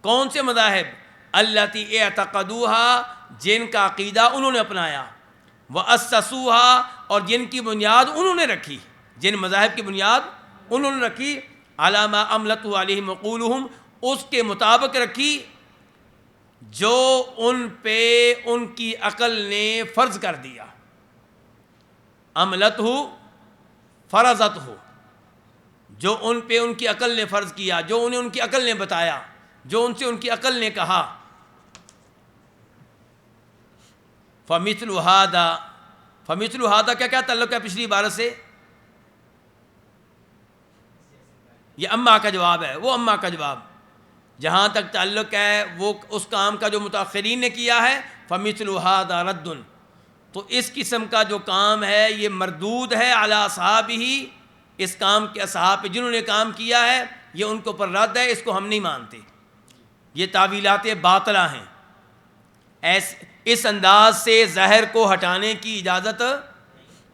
کون سے مذاہب؟ التی اعتقدوها جن کا عقیدہ انہوں نے اپنایا، واسسوها اور جن کی بنیاد انہوں نے رکھی، جن مذاہب کی بنیاد انہوں نے رکھی، علی ما عملت علیہم عقولہم اس کے مطابق رکھی جو ان پہ ان کی عقل نے فرض کر دیا. عملت ہو فرضت ہو، جو ان پہ ان کی عقل نے فرض کیا، جو انہیں ان کی عقل نے بتایا، جو ان سے ان کی عقل نے کہا. فمثل ہذا، فمثل ہذا کیا کیا تعلق ہے پچھلی عبارت سے؟ یہ اما کا جواب ہے، وہ اما کا جواب جہاں تک تعلق ہے وہ اس کام کا جو متاخرین نے کیا ہے. فمثل ہذا رد، تو اس قسم کا جو کام ہے یہ مردود ہے علی اصحابہ، اس کام کے اصحاب پہ جنہوں نے کام کیا ہے یہ ان کے اوپر رد ہے، اس کو ہم نہیں مانتے. یہ تعویلات باطلہ ہیں. اس انداز سے زہر کو ہٹانے کی اجازت،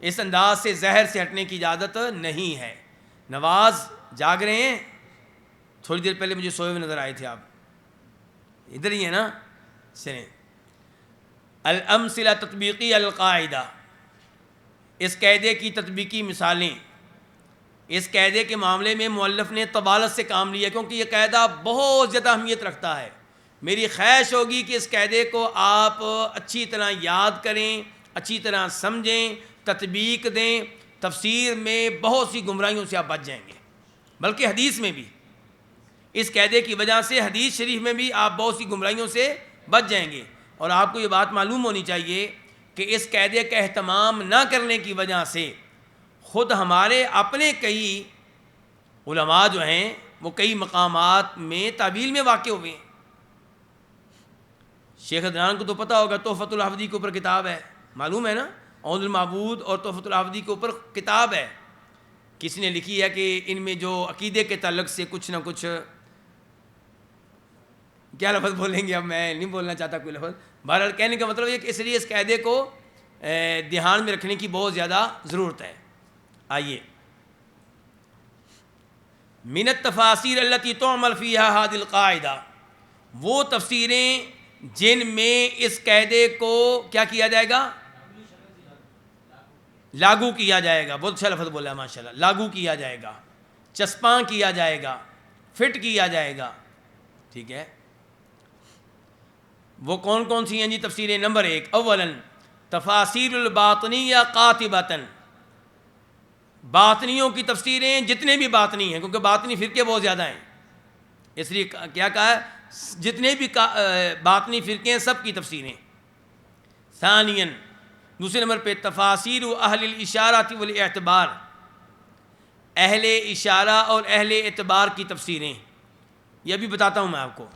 اس انداز سے زہر سے ہٹنے کی اجازت نہیں ہے. نواز جاگ رہے ہیں؟ تھوڑی دیر پہلے مجھے سوئے ہوئے نظر آئے تھے، آپ ادھر ہی ہیں نا؟ سنیں، الامثلہ تطبیقی القاعدہ، اس قاعدے کی تطبیقی مثالیں. اس قاعدے کے معاملے میں مؤلف نے طبالت سے کام لیا کیونکہ یہ قاعدہ بہت زیادہ اہمیت رکھتا ہے. میری خواہش ہوگی کہ اس قاعدے کو آپ اچھی طرح یاد کریں، اچھی طرح سمجھیں، تطبیق دیں. تفسیر میں بہت سی گمراہیوں سے آپ بچ جائیں گے، بلکہ حدیث میں بھی. اس قاعدے کی وجہ سے حدیث شریف میں بھی آپ بہت سی گمراہیوں سے بچ جائیں گے. اور آپ کو یہ بات معلوم ہونی چاہیے کہ اس قاعدے کا اہتمام نہ کرنے کی وجہ سے خود ہمارے اپنے کئی علماء جو ہیں وہ کئی مقامات میں تعویل میں واقع ہوئے ہیں. شیخ عدنان کو تو پتہ ہوگا، تحفۃ الحفظی کے اوپر کتاب ہے، معلوم ہے نا؟ عون المعبود اور تحفۃ الحفظی کے اوپر کتاب ہے. کسی نے لکھی ہے کہ ان میں جو عقیدے کے تعلق سے کچھ نہ کچھ، کیا لفظ بولیں گے، اب میں نہیں بولنا چاہتا کوئی لفظ. بہرحال کہنے کا مطلب یہ کہ اس لیے اس قاعدے کو دھیان میں رکھنے کی بہت زیادہ ضرورت ہے. آئیے، من التفاسیر التی تعمل فیہا ھذی القاعدہ، وہ تفسیریں جن میں اس قاعدے کو کیا کیا جائے گا؟ لاگو کیا جائے گا. بہت اچھا لفظ بولا ہے ماشاء اللہ. لاگو کیا جائے گا، چسپاں کیا جائے گا، فٹ کیا جائے گا. ٹھیک ہے، وہ کون کون سی ہیں جی تفسیریں؟ نمبر 1، اولاً تفاسیر الباطنیہ قاطبۃً، باطنیوں کی تفسیریں جتنے بھی باطنی ہیں، کیونکہ باطنی فرقے بہت زیادہ ہیں، اس لیے کیا کہا ہے؟ جتنے بھی باطنی فرقے ہیں سب کی تفسیریں. ثانیاً، دوسرے نمبر پہ تفاسیر اہل الاشارۃ والاعتبار، اہل اشارہ اور اہل اعتبار کی تفسیریں. یہ بھی بتاتا ہوں میں آپ کو.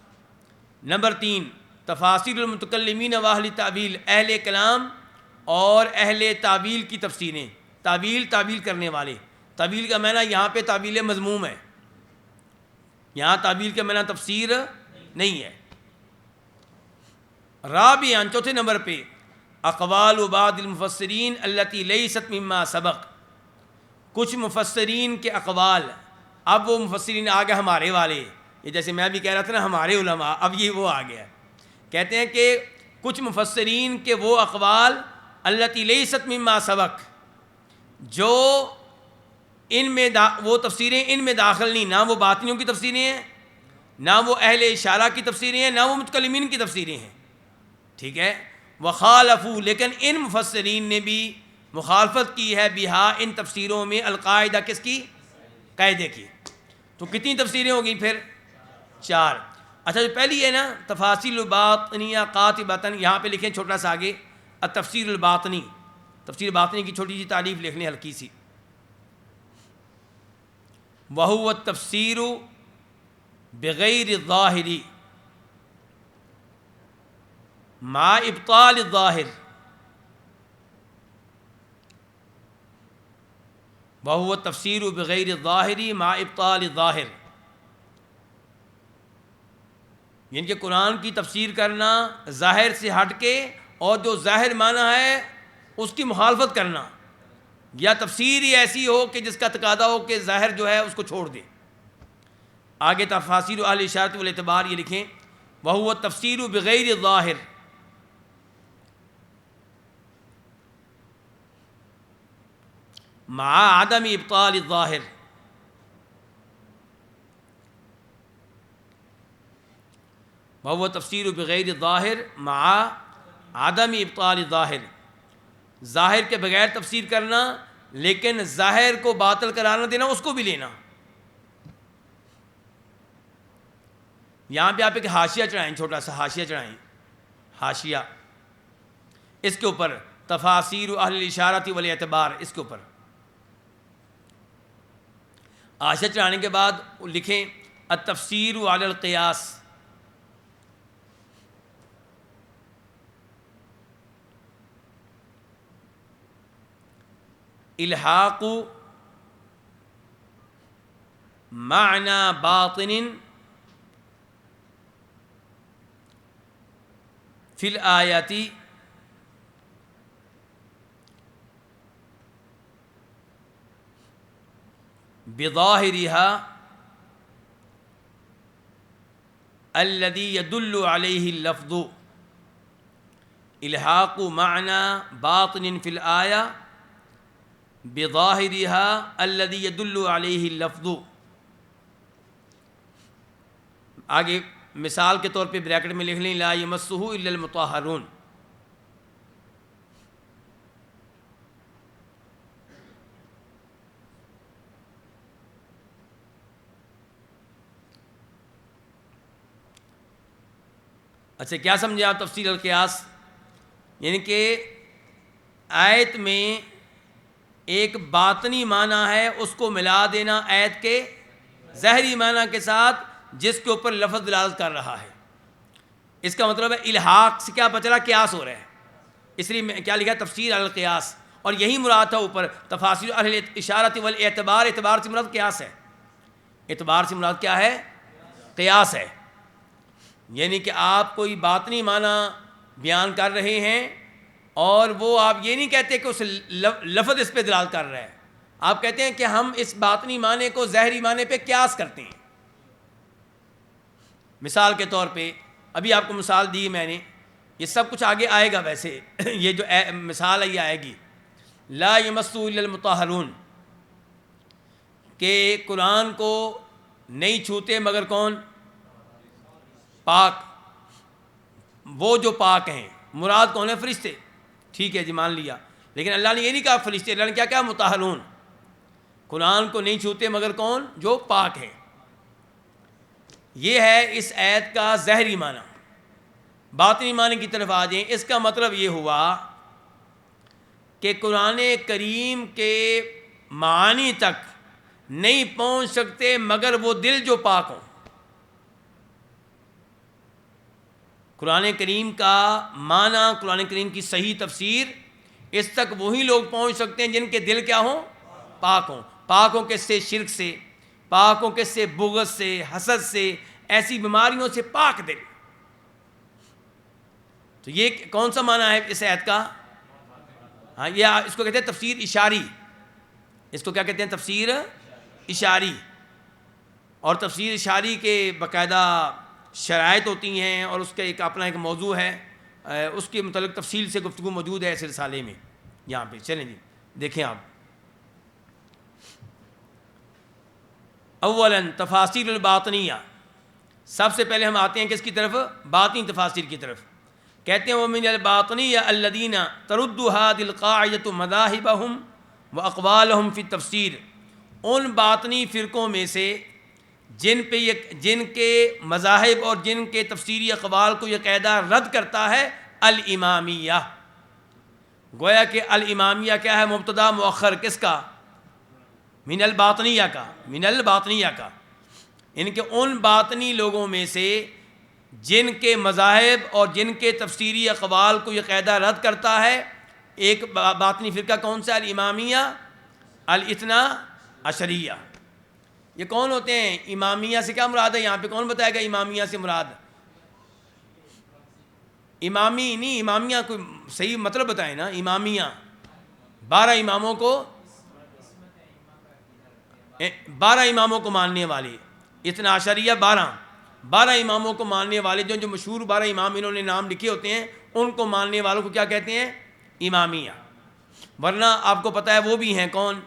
نمبر 3، تفاسیر المتکلمین و اہل تعویل، اہل کلام اور اہل تعویل کی تفسیریں. تعویل کرنے والے. تعویل کا معنی یہاں پہ تعویل مذموم ہے، یہاں تعویل کا معنی تفسیر نہیں ہے. رابعاً، چوتھے نمبر پہ اقوال بعض المفسرین التی لیست مما سبق، کچھ مفسرین کے اقوال. اب وہ مفسرین آ گئے ہمارے والے، یہ جیسے میں بھی کہہ رہا تھا نا ہمارے علماء، اب یہ وہ آ گیا. کہتے ہیں کہ کچھ مفسرین کے وہ اقوال التی لیست مما سبق، جو ان میں وہ تفسیریں ان میں داخل نہیں، نہ وہ باطنیوں کی تفسیریں ہیں، نہ وہ اہل اشارہ کی تفسیریں ہیں، نہ وہ متکلمین کی تفسیریں ہیں. ٹھیک ہے، وخالفوا، لیکن ان مفسرین نے بھی مخالفت کی ہے بہا، ان تفسیروں میں، القاعدہ کس کی؟ قاعدے کی. تو کتنی تفسیریں ہو گئیں پھر؟ 4. اچھا، جو پہلی ہے نا تفاصیل الباطنیہ قاطبۃً، یہاں پہ لکھیں چھوٹا سا آگے التفسیر الباطنی، تفسیر باطنی کی چھوٹی سی تعریف لکھ لیں ہلکی سی. وہو التفسیر بغیر الظاہر مع ابطال الظاہر، وہو التفسیر بغیر الظاہر مع ابطال الظاہر، یعنی کہ قرآن کی تفسیر کرنا ظاہر سے ہٹ کے اور جو ظاہر معنی ہے اس کی مخالفت کرنا. یا تفسیر ہی ایسی ہو کہ جس کا تقاضا ہو کہ ظاہر جو ہے اس کو چھوڑ دے. آگے تفاسیر اہل اشارت والاعتبار یہ لکھیں وہو تفسیر بغیر الظاہر مع عدم ابطال الظاہر. وہو تفسیر بغیر الظاہر مع عدم ابطال الظاہر. ظاہر کے بغیر تفسیر کرنا لیکن ظاہر کو باطل قرار نہ دینا، اس کو بھی لینا. یہاں پہ آپ ایک حاشیہ چڑھائیں، چھوٹا سا حاشیہ چڑھائیں، حاشیہ اس کے اوپر تفاسیر اہل الاشارۃ والاعتبار، اس کے اوپر حاشیہ چڑھانے کے بعد لکھیں التفسیر علی القیاس. الحاق معنی باطن فی الآیات بظاہرها الذی يدل علیہ اللفظ. الحاق معنی باطن فی الآیہ بظاہرها الذی يدل علیہ اللفظ. آگے مثال کے طور پہ بریکٹ میں لکھ لیں لا یمسہ الا المطہرون. اچھا کیا سمجھے آپ تفسیر القیاس؟ یعنی کہ آیت میں ایک باطنی معنی ہے اس کو ملا دینا آیت کے ظاہری معنی کے ساتھ جس کے اوپر لفظ دلالت کر رہا ہے. اس کا مطلب ہے الحاق سے کیا پتہ چلا قیاس ہو رہا ہے، اس لیے میں کیا لکھا تفسیر القیاس. اور یہی مراد تھا اوپر تفاسیر اہل اشارت والاعتبار. اعتبار سے مراد قیاس ہے، اعتبار سے مراد کیا ہے؟ قیاس ہے. یعنی کہ آپ کوئی باطنی معنی بیان کر رہے ہیں اور وہ آپ یہ نہیں کہتے کہ اس لفظ اس پہ دلالت کر رہا ہے، آپ کہتے ہیں کہ ہم اس باطنی معنی کو ظاہری معنی پہ قیاس کرتے ہیں. مثال کے طور پہ ابھی آپ کو مثال دی میں نے، یہ سب کچھ آگے آئے گا. ویسے یہ جو مثال ہے یہ آئے گی لا یمسہ الا المطہرون، کہ قرآن کو نہیں چھوتے مگر کون؟ پاک. وہ جو پاک ہیں مراد کون ہے؟ فرشتے. ٹھیک ہے جی مان لیا، لیکن اللہ نے یہ نہیں کہا فرشتے، اللہ نے کیا کہا؟ مطہرون. قرآن کو نہیں چھوتے مگر کون؟ جو پاک ہیں. یہ ہے اس آیت کا ظاہری معنی. باطنی معنی کی طرف آ جائیں. اس کا مطلب یہ ہوا کہ قرآن کریم کے معانی تک نہیں پہنچ سکتے مگر وہ دل جو پاک ہوں. قرآن کریم کا معنی، قرآن کریم کی صحیح تفسیر اس تک وہی لوگ پہنچ سکتے ہیں جن کے دل کیا ہوں؟ پاک ہوں. پاک ہوں کس سے؟ شرک سے. پاک ہوں کس سے؟ بغض سے، حسد سے، ایسی بیماریوں سے پاک دل. تو یہ کون سا معنی ہے اس آیت کا؟ ہاں یہ اس کو کہتے ہیں تفسیر اشاری. اس کو کیا کہتے ہیں؟ تفسیر اشاری. اور تفسیر اشاری کے باقاعدہ شرائط ہوتی ہیں اور اس کا ایک اپنا ایک موضوع ہے، اس کے متعلق تفصیل سے گفتگو موجود ہے اس رسالے میں. یہاں پہ چلیں جی دیکھیں آپ. اولا تفاسیر الباطنیہ. سب سے پہلے ہم آتے ہیں کس کی طرف؟ باطنی تفاسیر کی طرف. کہتے ہیں ومن الباطنیہ الذین ترد هذه القاعدۃ مذاہبہم واقوالہم فی التفسیر. ان باطنی فرقوں میں سے جن کے مذاہب اور جن کے تفسیری اقوال کو یہ قاعدہ رد کرتا ہے الامامیہ. گویا کہ الامامیہ کیا ہے؟ مبتدا مؤخر کس کا؟ من الباطنیہ کا. من الباطنیہ کا ان کے ان باطنی لوگوں میں سے جن کے مذاہب اور جن کے تفسیری اقوال کو یہ قاعدہ رد کرتا ہے. ایک باطنی فرقہ کون سا؟ الامامیہ الاثنا عشریہ. یہ کون ہوتے ہیں؟ امامیہ سے کیا مراد ہے؟ یہاں پہ کون بتائے گا امامیہ سے مراد؟ امامی نہیں، امامیہ کوئی صحیح مطلب بتائیں نا. امامیہ 12 اماموں کو 12 اماموں کو ماننے والے، اثنا عشریہ 12 اماموں کو ماننے والے، جو مشہور 12 امام انہوں نے نام لکھے ہوتے ہیں، ان کو ماننے والوں کو کیا کہتے ہیں؟ امامیہ۔ ورنہ آپ کو پتہ ہے وہ بھی ہیں کون؟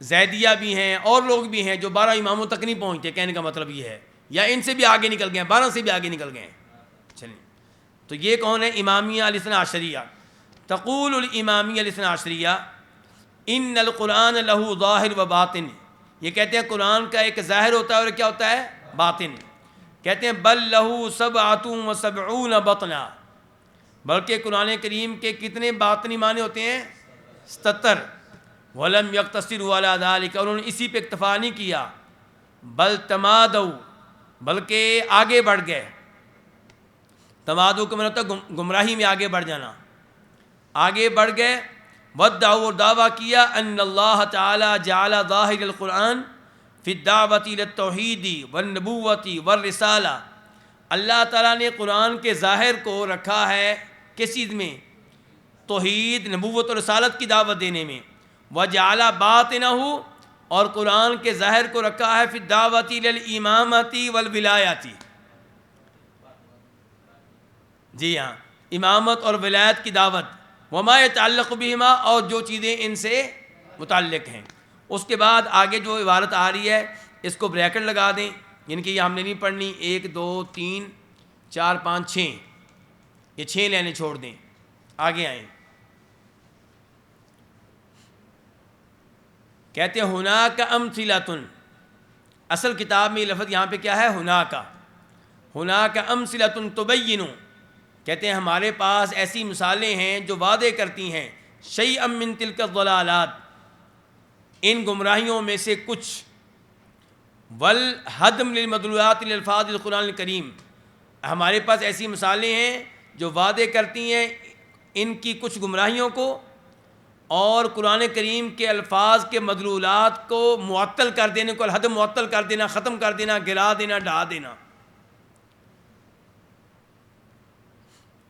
زیدیہ بھی ہیں، اور لوگ بھی ہیں جو 12 اماموں تک نہیں پہنچتے، کہنے کا مطلب یہ ہے، یا ان سے بھی آگے نکل گئے ہیں، 12 سے بھی آگے نکل گئے ہیں۔ چلیں، تو یہ کون ہے؟ امامیہ الاثنا عشریہ۔ تقول الامامیہ الاثنا عشریہ ان القرآن لہ ظاہر و باطن، یہ کہتے ہیں قرآن کا ایک ظاہر ہوتا ہے اور کیا ہوتا ہے؟ باطن۔ کہتے ہیں بل لہ سبعۃ و سبعون بطنا، بلکہ قرآن کریم کے کتنے باطنی معنی ہوتے ہیں؟ 77۔ ولم یقتصروا علی ذلک، اور انہوں نے اسی پہ اکتفا نہیں کیا، بل تمادوا، بلکہ آگے بڑھ گئے۔ تمادو کا مطلب ہوتا ہے گمراہی میں آگے بڑھ جانا، آگے بڑھ گئے۔ ودعوا، اور دعویٰ کیا، ان اللہ تعالی جعل ظاہر القرآن فی الدعوۃ الی التوحید والنبوۃ والرسالہ، اللہ تعالیٰ نے قرآن کے ظاہر کو رکھا ہے کس چیز میں؟ توحید، نبوت اور رسالت کی دعوت دینے میں۔ وجعل باطنہ، اور قرآن کے ظاہر کو رکھا ہے فی الدعوۃ الی الامامۃ والولایۃ، جی ہاں، امامت اور ولایت کی دعوت۔ وما یتعلق بہما، اور جو چیزیں ان سے متعلق ہیں۔ اس کے بعد آگے جو عبارت آ رہی ہے اس کو بریکٹ لگا دیں، یعنی کہ یہ ہم نے نہیں پڑھنی، 1 2 3 4 5 6، یہ 6 لینے چھوڑ دیں، آگے آئیں۔ کہتے ہیں ہناک امثلۃ، اصل کتاب میں یہ لفظ یہاں پہ کیا ہے؟ ہناک امثلۃ تبین، کہتے ہیں ہمارے پاس ایسی مثالیں ہیں جو وعدے کرتی ہیں شیئا من تلک الضلالات، ان گمراہیوں میں سے کچھ، والہدم للمدلولات للالفاظ القرآن الکریم، ہمارے پاس ایسی مثالیں ہیں جو وعدے کرتی ہیں ان کی کچھ گمراہیوں کو، اور قرآن کریم کے الفاظ کے مدلولات کو معطل کر دینے کو، الہدم معطل کر دینا، ختم کر دینا، گرا دینا، ڈھا دینا۔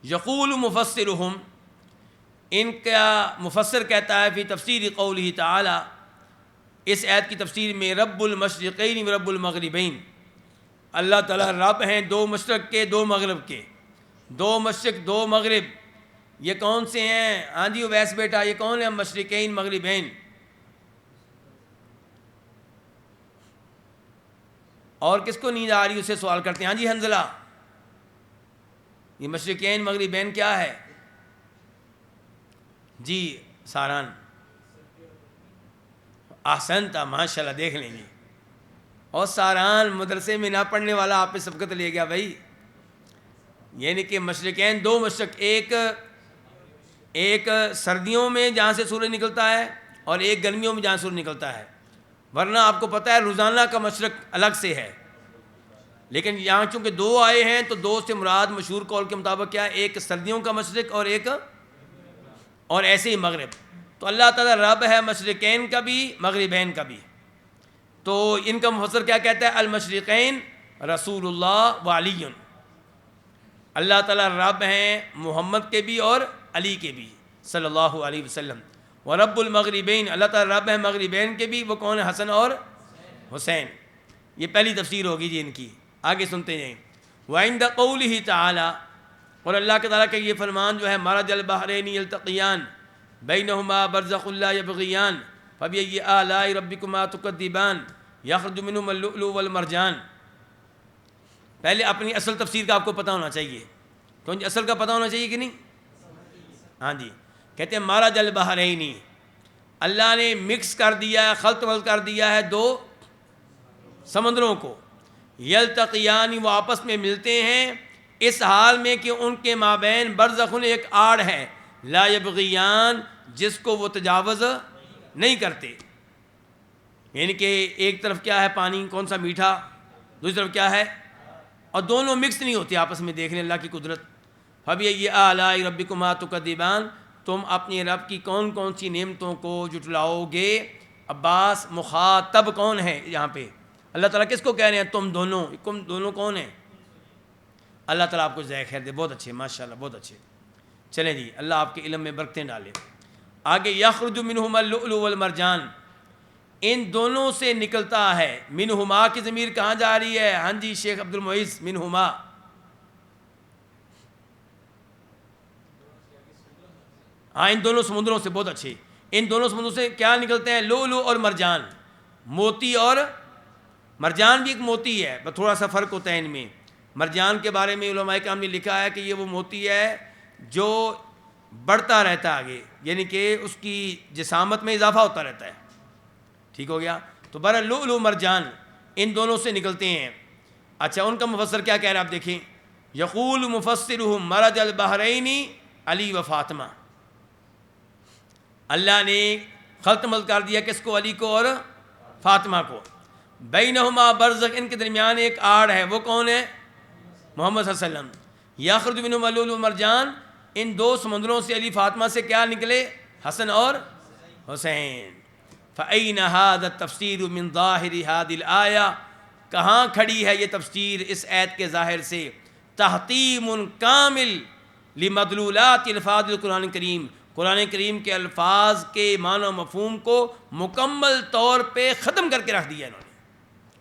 یقول مفسرہم، ان کا مفسر کہتا ہے فی تفسیر قولہ تعالی، اس آیت کی تفسیر میں، رب المشرقین و رب المغربین، اللہ تعالیٰ رب ہیں 2 مشرق کے 2 مغرب کے، 2 مشرق 2 مغرب، یہ کون سے ہیں؟ ہاں جی اویس بیٹا، یہ کون ہیں مشرقین مغربین؟ اور کس کو نیند آ رہی اسے سوال کرتے ہیں؟ ہاں جی حنزلہ، یہ مشرقین مغربین کیا ہے؟ جی ساران، احسنتا، ماشاءاللہ، دیکھ لیں گے۔ اور ساران مدرسے میں نہ پڑھنے والا آپ پہ سبقت لے گیا بھائی، یعنی کہ مشرقین 2 مشرق، ایک سردیوں میں جہاں سے سورج نکلتا ہے، اور ایک گرمیوں میں جہاں سورج نکلتا ہے، ورنہ آپ کو پتہ ہے روزانہ کا مشرق الگ سے ہے، لیکن یہاں چونکہ 2 آئے ہیں تو 2 سے مراد مشہور قول کے مطابق کیا ہے؟ ایک سردیوں کا مشرق اور ایسے ہی مغرب۔ تو اللہ تعالیٰ رب ہے مشرقین کا بھی مغربین کا بھی۔ تو ان کا مفسر کیا کہتا ہے؟ المشرقین رسول اللہ و علی، اللہ تعالیٰ رب ہیں محمد کے بھی اور علی کے بھی صلی اللہ علیہ وسلم۔ ورب المغربین، اللہ تعالیٰ رب ہیں مغربین کے بھی، وہ کون ہے؟ حسن اور حسین۔ یہ پہلی تفسیر ہوگی جی ان کی، آگے سنتے جائیں۔ وعند قولہ تعالی، اور اللہ کے تعالیٰ کا یہ فرمان جو ہے، مرج البحرین یلتقیان بینہما برزخ لا یبغیان فبأی آلاء ربکما تکذبان یخرج منہما اللؤلؤ والمرجان۔ پہلے اپنی اصل تفسیر کا آپ کو پتہ ہونا چاہیے، کیونکہ اصل کا پتہ ہونا چاہیے کہ نہیں؟ ہاں جی، کہتے ہیں مرج البحرین، اللہ نے مکس کر دیا ہے، خلط ولط کر دیا ہے 2 سمندروں کو، یلتقیان، وہ آپس میں ملتے ہیں، اس حال میں کہ ان کے مابین برزخ، ایک آڑ ہے، لا یبغیان، جس کو وہ تجاوز نہیں کرتے، یعنی کہ ایک طرف کیا ہے پانی کون سا میٹھا، دوسری طرف کیا ہے، اور دونوں مکس نہیں ہوتے آپس میں، دیکھ لیں اللہ کی قدرت۔ فبأی آلاء ربکما تکذبان، تم اپنے رب کی کون کون سی نعمتوں کو جھٹلاؤ گے؟ عباس، مخاطب کون ہے یہاں پہ؟ اللہ تعالیٰ کس کو کہہ رہے ہیں؟ تم دونوں کون ہیں؟ اللہ تعالیٰ آپ کو جزائے خیر دے، بہت اچھے، ماشاءاللہ، بہت اچھے۔ چلیں جی، اللہ آپ کے علم میں برکتیں ڈالے۔ آگے یخرج منہما اللؤلؤ والمرجان، ان دونوں سے نکلتا ہے، منہما کی ضمیر کہاں جا رہی ہے؟ ہاں جی شیخ عبد المعز، منہما، ہاں ان دونوں سمندروں سے، بہت اچھے، ان دونوں سمندروں سے کیا نکلتے ہیں؟ لؤلؤ اور مرجان، موتی، اور مرجان بھی ایک موتی ہے، بس تھوڑا سا فرق ہوتا ہے ان میں۔ مرجان کے بارے میں علماء کرام نے لکھا ہے کہ یہ وہ موتی ہے جو بڑھتا رہتا ہے آگے، یعنی کہ اس کی جسامت میں اضافہ ہوتا رہتا ہے، ٹھیک ہو گیا؟ تو بہرحال لؤلؤ مرجان ان دونوں سے نکلتے ہیں۔ اچھا ان کا مفسر کیا کہہ رہا ہے آپ دیکھیں، یقول مفسرہم مرج البحرین علی و فاطمہ، اللہ نے خلط مل کر دیا کس کو؟ علی کو اور فاطمہ کو۔ بینہما برزخ، ان کے درمیان ایک آڑ ہے، وہ کون ہے؟ محمد صلی اللہ علیہ وسلم۔ یخرج منہما اللؤلؤ والمرجان، ان دو سمندروں سے علی فاطمہ سے کیا نکلے؟ حسن اور حسین۔ فأین ھذا التفسیر من ظاہر ھذہ الآیہ، کہاں کھڑی ہے یہ تفسیر اس آیت کے ظاہر سے؟ تحتیم کامل لمدلولات الفاظ القرآن الکریم، قرآن کریم کے الفاظ کے معنی و مفہوم کو مکمل طور پہ ختم کر کے رکھ دیا انہوں نے،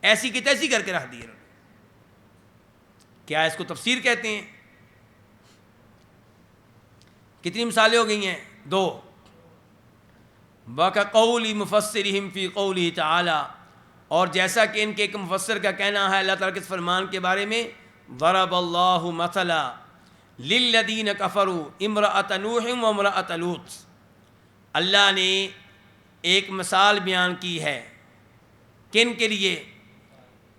ایسی کی تیسی کر کے رکھ دیا انہوں نے۔ کیا اس کو تفسیر کہتے ہیں؟ کتنی مثالیں ہو گئی ہیں؟ 2۔ وَكَقَوْلِ مُفَسِّرِهِمْ فِي قَوْلِهِ تَعَالَى، اور جیسا کہ ان کے ایک مفسر کا کہنا ہے اللہ تعالیٰ کے اس فرمان کے بارے میں، ضَرَبَ اللَّهُ مَثَلًا لِلَّذِينَ كَفَرُوا امْرَأَتَ نُوحٍ وَامْرَأَتَ لُوط، اللہ نے ایک مثال بیان کی ہے، کن کے لیے؟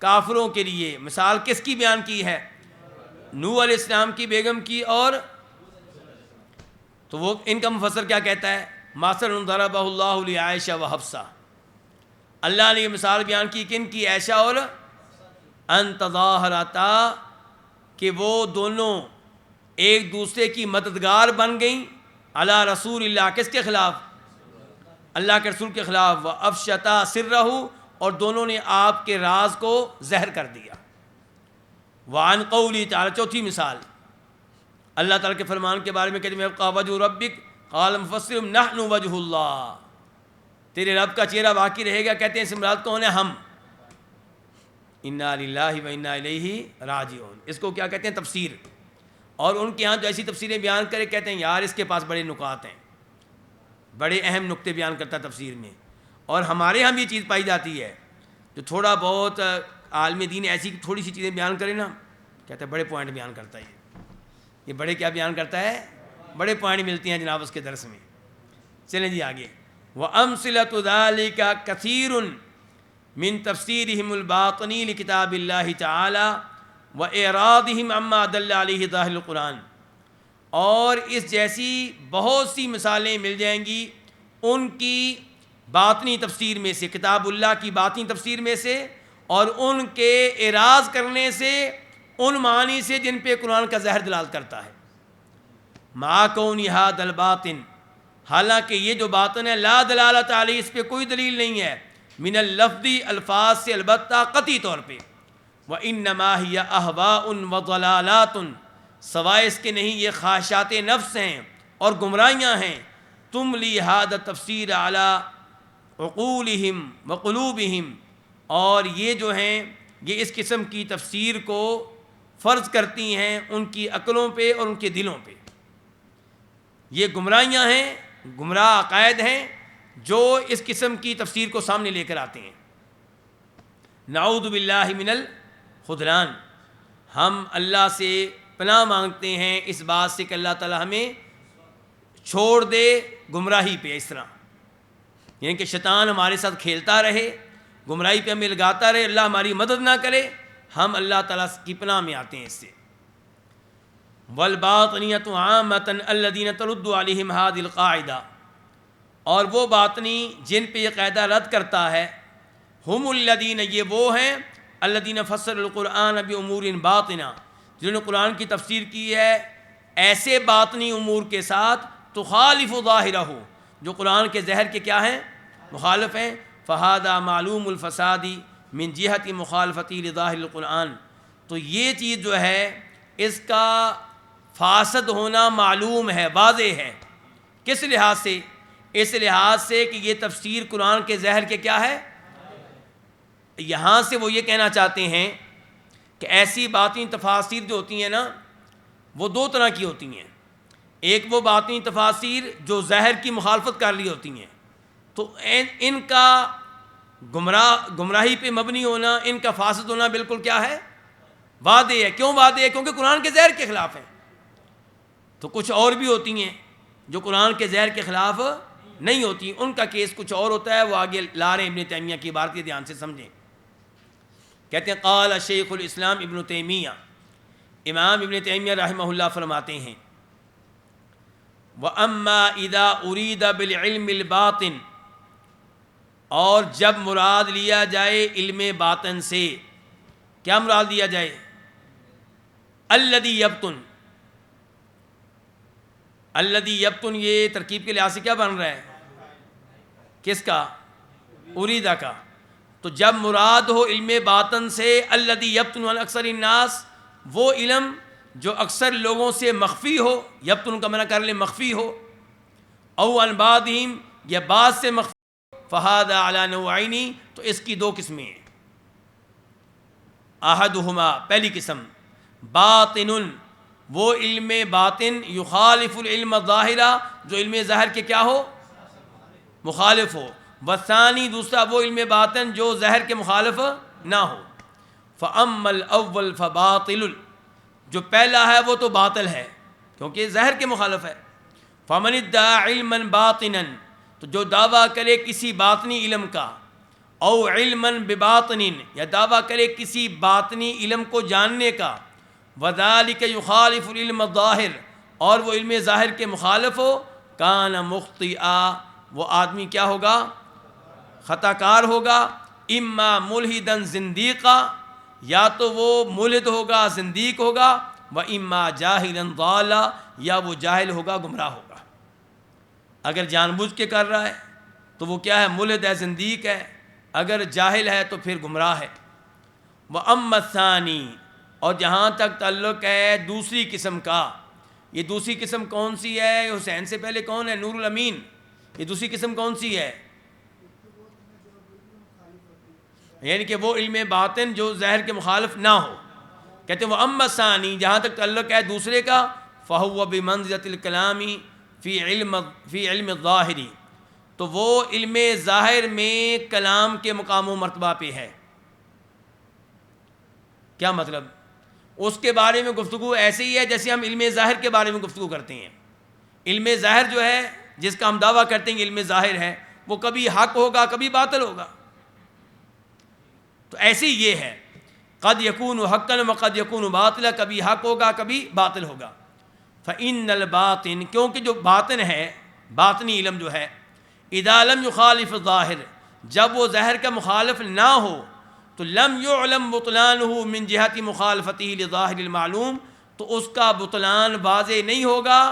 کافروں کے لیے۔ مثال کس کی بیان کی ہے؟ نوح علیہ السلام کی بیگم کی، اور تو وہ ان کا مفسر کیا کہتا ہے؟ مثل ضربہ اللہ لعائشہ و حفصہ، اللہ نے یہ مثال بیان کی کن کی؟ عائشہ اور ان تظاہرتا، کہ وہ دونوں ایک دوسرے کی مددگار بن گئیں، علی رسول اللہ، کس کے خلاف؟ اللہ کے رسول کے خلاف، وافشتا سرہ، اور دونوں نے آپ کے راز کو زہر کر دیا۔ وعن قولی تعالی، چوتھی مثال اللہ تعالیٰ کے فرمان کے بارے میں کہتے ہیں وَيَبْقَى وَجْهُ رَبِّكَ قَالَ مُفَسِّرُهُمْ نَحْنُ وَجْهُ اللَّهِ، تیرے رب کا چہرہ باقی رہے گا، کہتے ہیں اس مراد کون ہے؟ ہم، اِنَّا لِلَّهِ وَإِنَّا إِلَيْهِ رَاجِعُونَ، اس کو کیا کہتے ہیں؟ تفسیر۔ اور ان کے ہاں جو ایسی تفسیریں بیان کرے کہتے ہیں یار اس کے پاس بڑے نکات ہیں، بڑے اہم نکتے بیان کرتا ہے تفسیر میں۔ اور ہمارے ہاں بھی یہ چیز پائی جاتی ہے، جو تھوڑا بہت عالم دین ایسی تھوڑی سی چیزیں بیان کرے نا، کہتے ہیں بڑے پوائنٹ بیان کرتا ہے یہ بڑے کیا بیان کرتا ہے؟ بڑے پوائنٹ ملتی ہیں جناب اس کے درس میں۔ چلیں جی آگے، وَأَمْثِلَةُ ذَلِكَ كَثِيرٌ مِّن تَفْسِيرِهِمُ الْبَاطِنِي لِكِتَابِ اللَّهِ تَعَالَى وَإِعْرَاضِهِمْ عَمَّا دَلَّ عَلَيْهِ ظَاهِرُ الْقُرْآنِ، اور اس جیسی بہت سی مثالیں مل جائیں گی ان کی باطنی تفسیر میں سے، کتاب اللہ کی باطنی تفسیر میں سے، اور ان کے اعراض کرنے سے، ان معنی سے جن پہ قرآن کا ظاہر دلالت کرتا ہے۔ مع کون ھذا الباطن، حالانکہ یہ جو باطن ہے لا دلالت علیہ، اس پہ کوئی دلیل نہیں ہے، من اللفظی، الفاظ سے، البتہ قطعی طور پہ، وانما ہی اہواء وضلالات، سوائے اس کے نہیں یہ خواہشات نفس ہیں اور گمراہیاں ہیں، تملی ھذا التفسیر علی عقولہم وقلوبہم، اور یہ جو ہیں یہ اس قسم کی تفسیر کو فرض کرتی ہیں ان کی عقلوں پہ اور ان کے دلوں پہ۔ یہ گمراہیاں ہیں، گمراہ عقائد ہیں جو اس قسم کی تفسیر کو سامنے لے کر آتے ہیں۔ نعوذ باللہ من الخذلان، ہم اللہ سے پناہ مانگتے ہیں اس بات سے کہ اللہ تعالی ہمیں چھوڑ دے گمراہی پہ، اس طرح یعنی کہ شیطان ہمارے ساتھ کھیلتا رہے، گمراہی پہ ہمیں لگاتا رہے، اللہ ہماری مدد نہ کرے، ہم اللہ تعالیٰ کی پناہ میں آتے ہیں اس سے۔ والباطنیۃ عامۃ الذین ترد علیہم ھذہ القاعدہ، اور وہ باطنی جن پہ یہ قاعدہ رد کرتا ہے، ہم الذین، یہ وہ ہیں، الذین فسروا القرآن بامور باطنہ، جنہوں نے قرآن کی تفسیر کی ہے ایسے باطنی امور کے ساتھ، تخالف ظاہرہ، جو قرآن کے ظاہر کے کیا ہیں؟ مخالف ہیں۔ فہذا معلوم الفساد من جہت مخالفتی لظاہر القرآن، تو یہ چیز جو ہے اس کا فاسد ہونا معلوم ہے، واضح ہے، کس لحاظ سے؟ اس لحاظ سے کہ یہ تفسیر قرآن کے ظاہر کے کیا ہے. یہاں سے وہ یہ کہنا چاہتے ہیں کہ ایسی باطنی تفاسیر جو ہوتی ہیں نا وہ دو طرح کی ہوتی ہیں. ایک وہ باطنی تفاسیر جو ظاہر کی مخالفت کر رہی ہوتی ہیں، تو ان کا گمراہی پہ مبنی ہونا، ان کا فاسد ہونا بالکل کیا ہے، واضح ہے. کیوں واضح ہے؟ کیونکہ قرآن کے ظاہر کے خلاف ہیں. تو کچھ اور بھی ہوتی ہیں جو قرآن کے ظاہر کے خلاف نہیں ہوتی، ان کا کیس کچھ اور ہوتا ہے. وہ آگے لا رہے ہیں ابن تیمیہ کی عبارت، دھیان سے سمجھیں. کہتے ہیں قال شیخ الاسلام ابن تیمیہ، امام ابن تیمیہ رحمہ اللہ فرماتے ہیں وَأَمَّا إِذَا أُرِيدَ بِالْعِلْمِ الْبَاطِنِ، اور جب مراد لیا جائے علم باطن سے، کیا مراد لیا جائے؟ الَّذِي يَبْطُنُ. الَّذِي يَبْطُنُ یہ ترکیب کے لحاظ سے کیا بن رہا ہے؟ کس کا؟ اریدہ کا. تو جب مراد ہو علم باطن سے الَّذِي يَبْطُنُ عَنْ أَكْثَرِ النَّاسِ، وہ علم جو اکثر لوگوں سے مخفی ہو، یبطن کا معنی کر لیں مخفی ہو، او عن بعضہم یا بعض سے مخفی، فہذا علی نوعین، تو اس کی دو قسمیں ہیں. احدہما پہلی قسم باطن، وہ علم باطن یخالف العلم الظاہرہ، جو علم ظاہر کے کیا ہو، مخالف ہو. والثانی دوسرا وہ علم باطن جو ظاہر کے مخالف نہ ہو. فاما الاول فباطل، جو پہلا ہے وہ تو باطل ہے کیونکہ ظاہر کے مخالف ہے. فمن ادعى علما باطنا، تو جو دعویٰ کرے کسی باطنی علم کا، او علما بباطن، یا دعویٰ کرے کسی باطنی علم کو جاننے کا، وذلك يخالف العلم الظاہر، اور وہ علم ظاہر کے مخالف ہو، کان مخطئا، وہ آدمی کیا ہوگا، خطا کار ہوگا. اما ملحدا زندیقا، یا تو وہ ملحد ہوگا، زندیق ہوگا، و اما جاہلا ضالا، یا وہ جاہل ہوگا، گمراہ ہوگا. اگر جان بوجھ کے کر رہا ہے تو وہ کیا ہے، ملحد ہے، زندیق ہے. اگر جاہل ہے تو پھر گمراہ ہے. واما الثانی، اور جہاں تک تعلق ہے دوسری قسم کا، یہ دوسری قسم کون سی ہے؟ حسین سے پہلے کون ہے؟ نور الامین. یہ دوسری قسم کون سی ہے؟ یعنی کہ وہ علم باطن جو ظاہر کے مخالف نہ ہو. کہتے ہیں وہ اما ثانی، جہاں تک تعلق ہے دوسرے کا، فہو بمنزلۃ الکلام فی علم الظاہری، تو وہ علم ظاہر میں کلام کے مقام و مرتبہ پہ ہے. کیا مطلب؟ اس کے بارے میں گفتگو ایسے ہی ہے جیسے ہم علم ظاہر کے بارے میں گفتگو کرتے ہیں. علم ظاہر جو ہے جس کا ہم دعویٰ کرتے ہیں کہ علم ظاہر ہے، وہ کبھی حق ہوگا کبھی باطل ہوگا. تو ایسے ہی یہ ہے، قد یکون حقا وقد یکون باطلا، کبھی حق ہوگا کبھی باطل ہوگا. فإن الباطن، کیونکہ جو باطن ہے، باطنی علم جو ہے، اذا لم یخالف الظاہر، جب وہ ظاہر کا مخالف نہ ہو، تو لم یعلم بطلانہ من جہت مخالفتہ لظاہر المعلوم، تو اس کا بطلان واضح نہیں ہوگا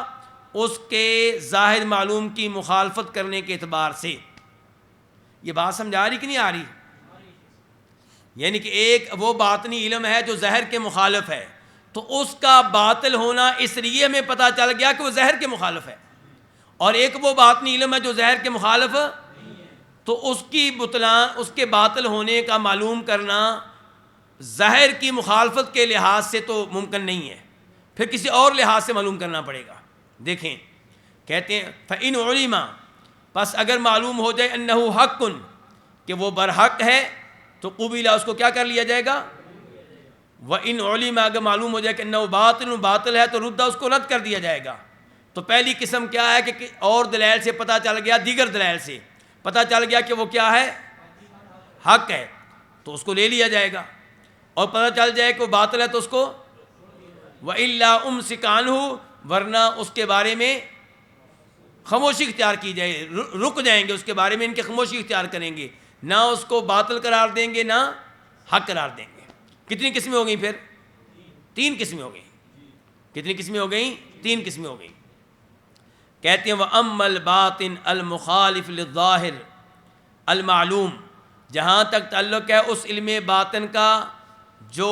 اس کے ظاہر معلوم کی مخالفت کرنے کے اعتبار سے. یہ بات سمجھ آ رہی کہ نہیں آ رہی؟ یعنی کہ ایک وہ باطنی علم ہے جو ظاہر کے مخالف ہے، تو اس کا باطل ہونا اس لیے ہمیں پتہ چل گیا کہ وہ ظاہر کے مخالف ہے. اور ایک وہ باطنی علم ہے جو ظاہر کے مخالف، تو اس کی بطلان، اس کے باطل ہونے کا معلوم کرنا ظاہر کی مخالفت کے لحاظ سے تو ممکن نہیں ہے، پھر کسی اور لحاظ سے معلوم کرنا پڑے گا. دیکھیں کہتے ہیں فَإِنْ عُلِمَ، پس اگر معلوم ہو جائے انہو حق، کہ وہ برحق ہے، تو قبیلہ، اس کو کیا کر لیا جائے گا. وَإِنْ عُلِمَ، اگر معلوم ہو جائے کہ انہو باطل، باطل ہے، تو ردہ، اس کو رد کر دیا جائے گا. تو پہلی قسم کیا ہے کہ اور دلائل سے پتہ چل گیا، دیگر دلائل سے پتہ چل گیا کہ وہ کیا ہے، حق ہے، تو اس کو لے لیا جائے گا. اور پتہ چل جائے کہ وہ باطل ہے تو اس کو وَإِلَّا أُمْسِكَ عَنْهُ، ورنہ اس کے بارے میں خاموشی اختیار کی جائے، رک جائیں گے اس کے بارے میں، ان کے خاموشی اختیار کریں گے، نہ اس کو باطل قرار دیں گے نہ حق قرار دیں گے. کتنی قسمیں ہو گئیں پھر؟ 3 قسمیں ہو گئیں. کتنی قسمیں ہو گئیں؟ 3 قسمیں ہو گئیں. کہتے ہیں وَأَمَّا الْبَاطِنُ الْمُخَالِفُ لِلظَّاهِرِ الْمَعْلُومِ، جہاں تک تعلق ہے اس علم باطن کا جو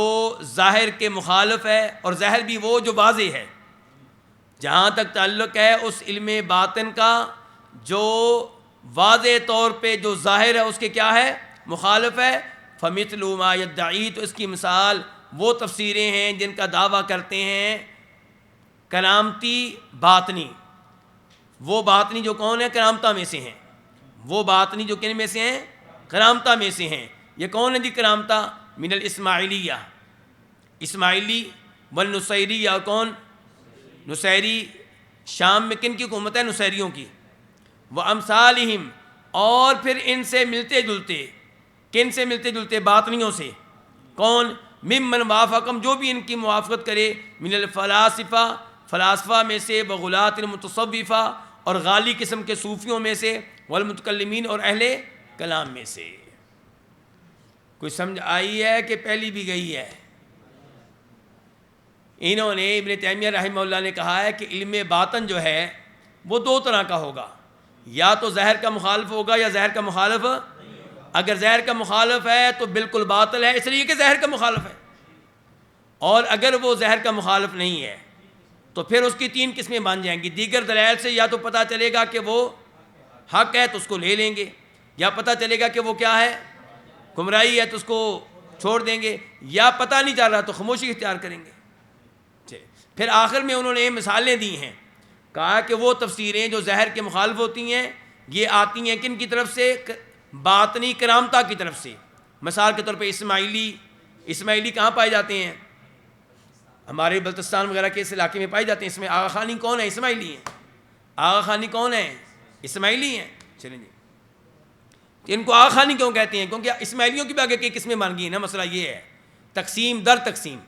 ظاہر کے مخالف ہے، اور ظاہر بھی وہ جو واضح ہے. جہاں تک تعلق ہے اس علم باطن کا جو واضح طور پہ جو ظاہر ہے اس کے کیا ہے مخالف ہے، فمثل ما یدعی، تو اس کی مثال وہ تفسیریں ہیں جن کا دعویٰ کرتے ہیں کرامتی باطنی، وہ باطنی جو کون ہے کرامتہ میں سے ہیں، وہ باطنی جو کن میں سے ہیں کرامتہ میں سے ہیں۔ یہ کون ہے جی کرامتہ؟ من الاسماعیلیہ، اسماعیلی والنصیریہ، اور کون نصیری، شام میں کن کی حکومت ہے نصیریوں کی، وامثالہم، اور پھر ان سے ملتے جلتے، کن سے ملتے جلتے باطنیوں سے، کون ممن وافقم، جو بھی ان کی موافقت کرے، من الفلاسفہ، فلاسفہ میں سے، وغلاۃ المتصوفہ، اور غالی قسم کے صوفیوں میں سے، والمتکلمین، اور اہل کلام میں سے۔ کوئی سمجھ آئی ہے کہ پہلی بھی گئی ہے؟ انہوں نے ابن تیمیہ رحمہ اللہ نے کہا ہے کہ علم باطن جو ہے وہ دو طرح کا ہوگا، یا تو ظاہر کا مخالف ہوگا یا ظاہر کا مخالف، اگر ظاہر کا مخالف ہے تو بالکل باطل ہے اس لیے کہ ظاہر کا مخالف ہے، اور اگر وہ ظاہر کا مخالف نہیں ہے تو پھر اس کی تین قسمیں بن جائیں گی۔ دیگر دلائل سے یا تو پتہ چلے گا کہ وہ حق ہے تو اس کو لے لیں گے، یا پتہ چلے گا کہ وہ کیا ہے گمراہی ہے تو اس کو چھوڑ دیں گے، یا پتہ نہیں چل رہا تو خاموشی اختیار کریں گے۔ پھر آخر میں انہوں نے مثالیں دی ہیں، کہا کہ وہ تفسیریں جو ظاہر کے مخالف ہوتی ہیں یہ آتی ہیں کن کی طرف سے؟ باطنی کرامتہ کی طرف سے۔ مثال کے طور پہ اسماعیلی کہاں پائے جاتے ہیں؟ ہمارے بلتستان وغیرہ کے اس علاقے میں پائے جاتے ہیں۔ اس میں آغا خانی کون ہے؟ اسماعیلی ہیں۔ آغا خانی کون ہے؟ اسماعیلی ہیں۔ چلیں جی، ان کو آغا خانی کیوں کہتے ہیں؟ کیونکہ اسماعیلیوں کی بھی آگے کی قسمیں بن گئی ہیں نا، مسئلہ یہ ہے تقسیم در تقسیم۔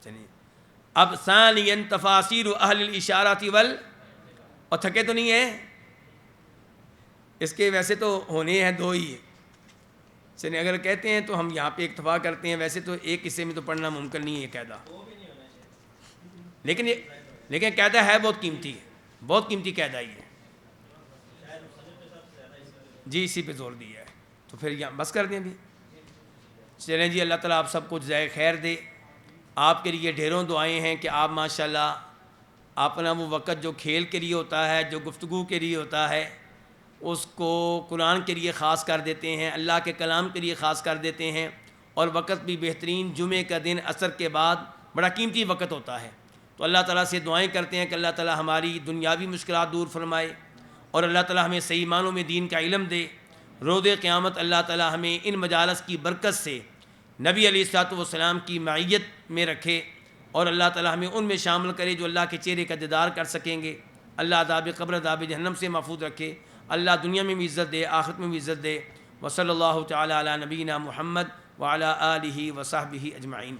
چلیے اب ثانیاً تفاسیر اہل الاشارات اور تھکے تو نہیں ہیں اس کے؟ ویسے تو ہونے ہیں دو ہی، چلیے اگر کہتے ہیں تو ہم یہاں پہ اکتفا کرتے ہیں، ویسے تو ایک حصے میں تو پڑھنا ممکن نہیں ہے یہ قاعدہ، لیکن قاعدہ ہے بہت قیمتی ہے، بہت قیمتی قاعدہ ہی ہے جی، اسی پہ زور دیا ہے، تو پھر یہاں بس کر دیں بھی۔ چلیں جی، اللہ تعالیٰ آپ سب کو جزائے خیر دے۔ آپ کے لیے ڈھیروں دعائیں ہیں کہ آپ ماشاءاللہ اپنا وہ وقت جو کھیل کے لیے ہوتا ہے، جو گفتگو کے لیے ہوتا ہے، اس کو قرآن کے لیے خاص کر دیتے ہیں، اللہ کے کلام کے لیے خاص کر دیتے ہیں، اور وقت بھی بہترین جمعے کا دن عصر کے بعد بڑا قیمتی وقت ہوتا ہے۔ تو اللہ تعالیٰ سے دعائیں کرتے ہیں کہ اللہ تعالیٰ ہماری دنیاوی مشکلات دور فرمائے، اور اللہ تعالیٰ ہمیں صحیح معنوں میں دین کا علم دے۔ روز قیامت اللہ تعالیٰ ہمیں ان مجالس کی برکت سے نبی علیہ الصلوۃ والسلام کی معیت میں رکھے، اور اللہ تعالیٰ ہمیں ان میں شامل کرے جو اللہ کے چہرے کا دیدار کر سکیں گے۔ اللہ عذاب قبر، عذاب جہنم سے محفوظ رکھے۔ اللہ دنیا میں بھی عزت دے، آخرت میں بھی عزت دے۔ وصلی اللہ تعالیٰ علی نبینا محمد وعلی آلہ وصحبہ اجمعین۔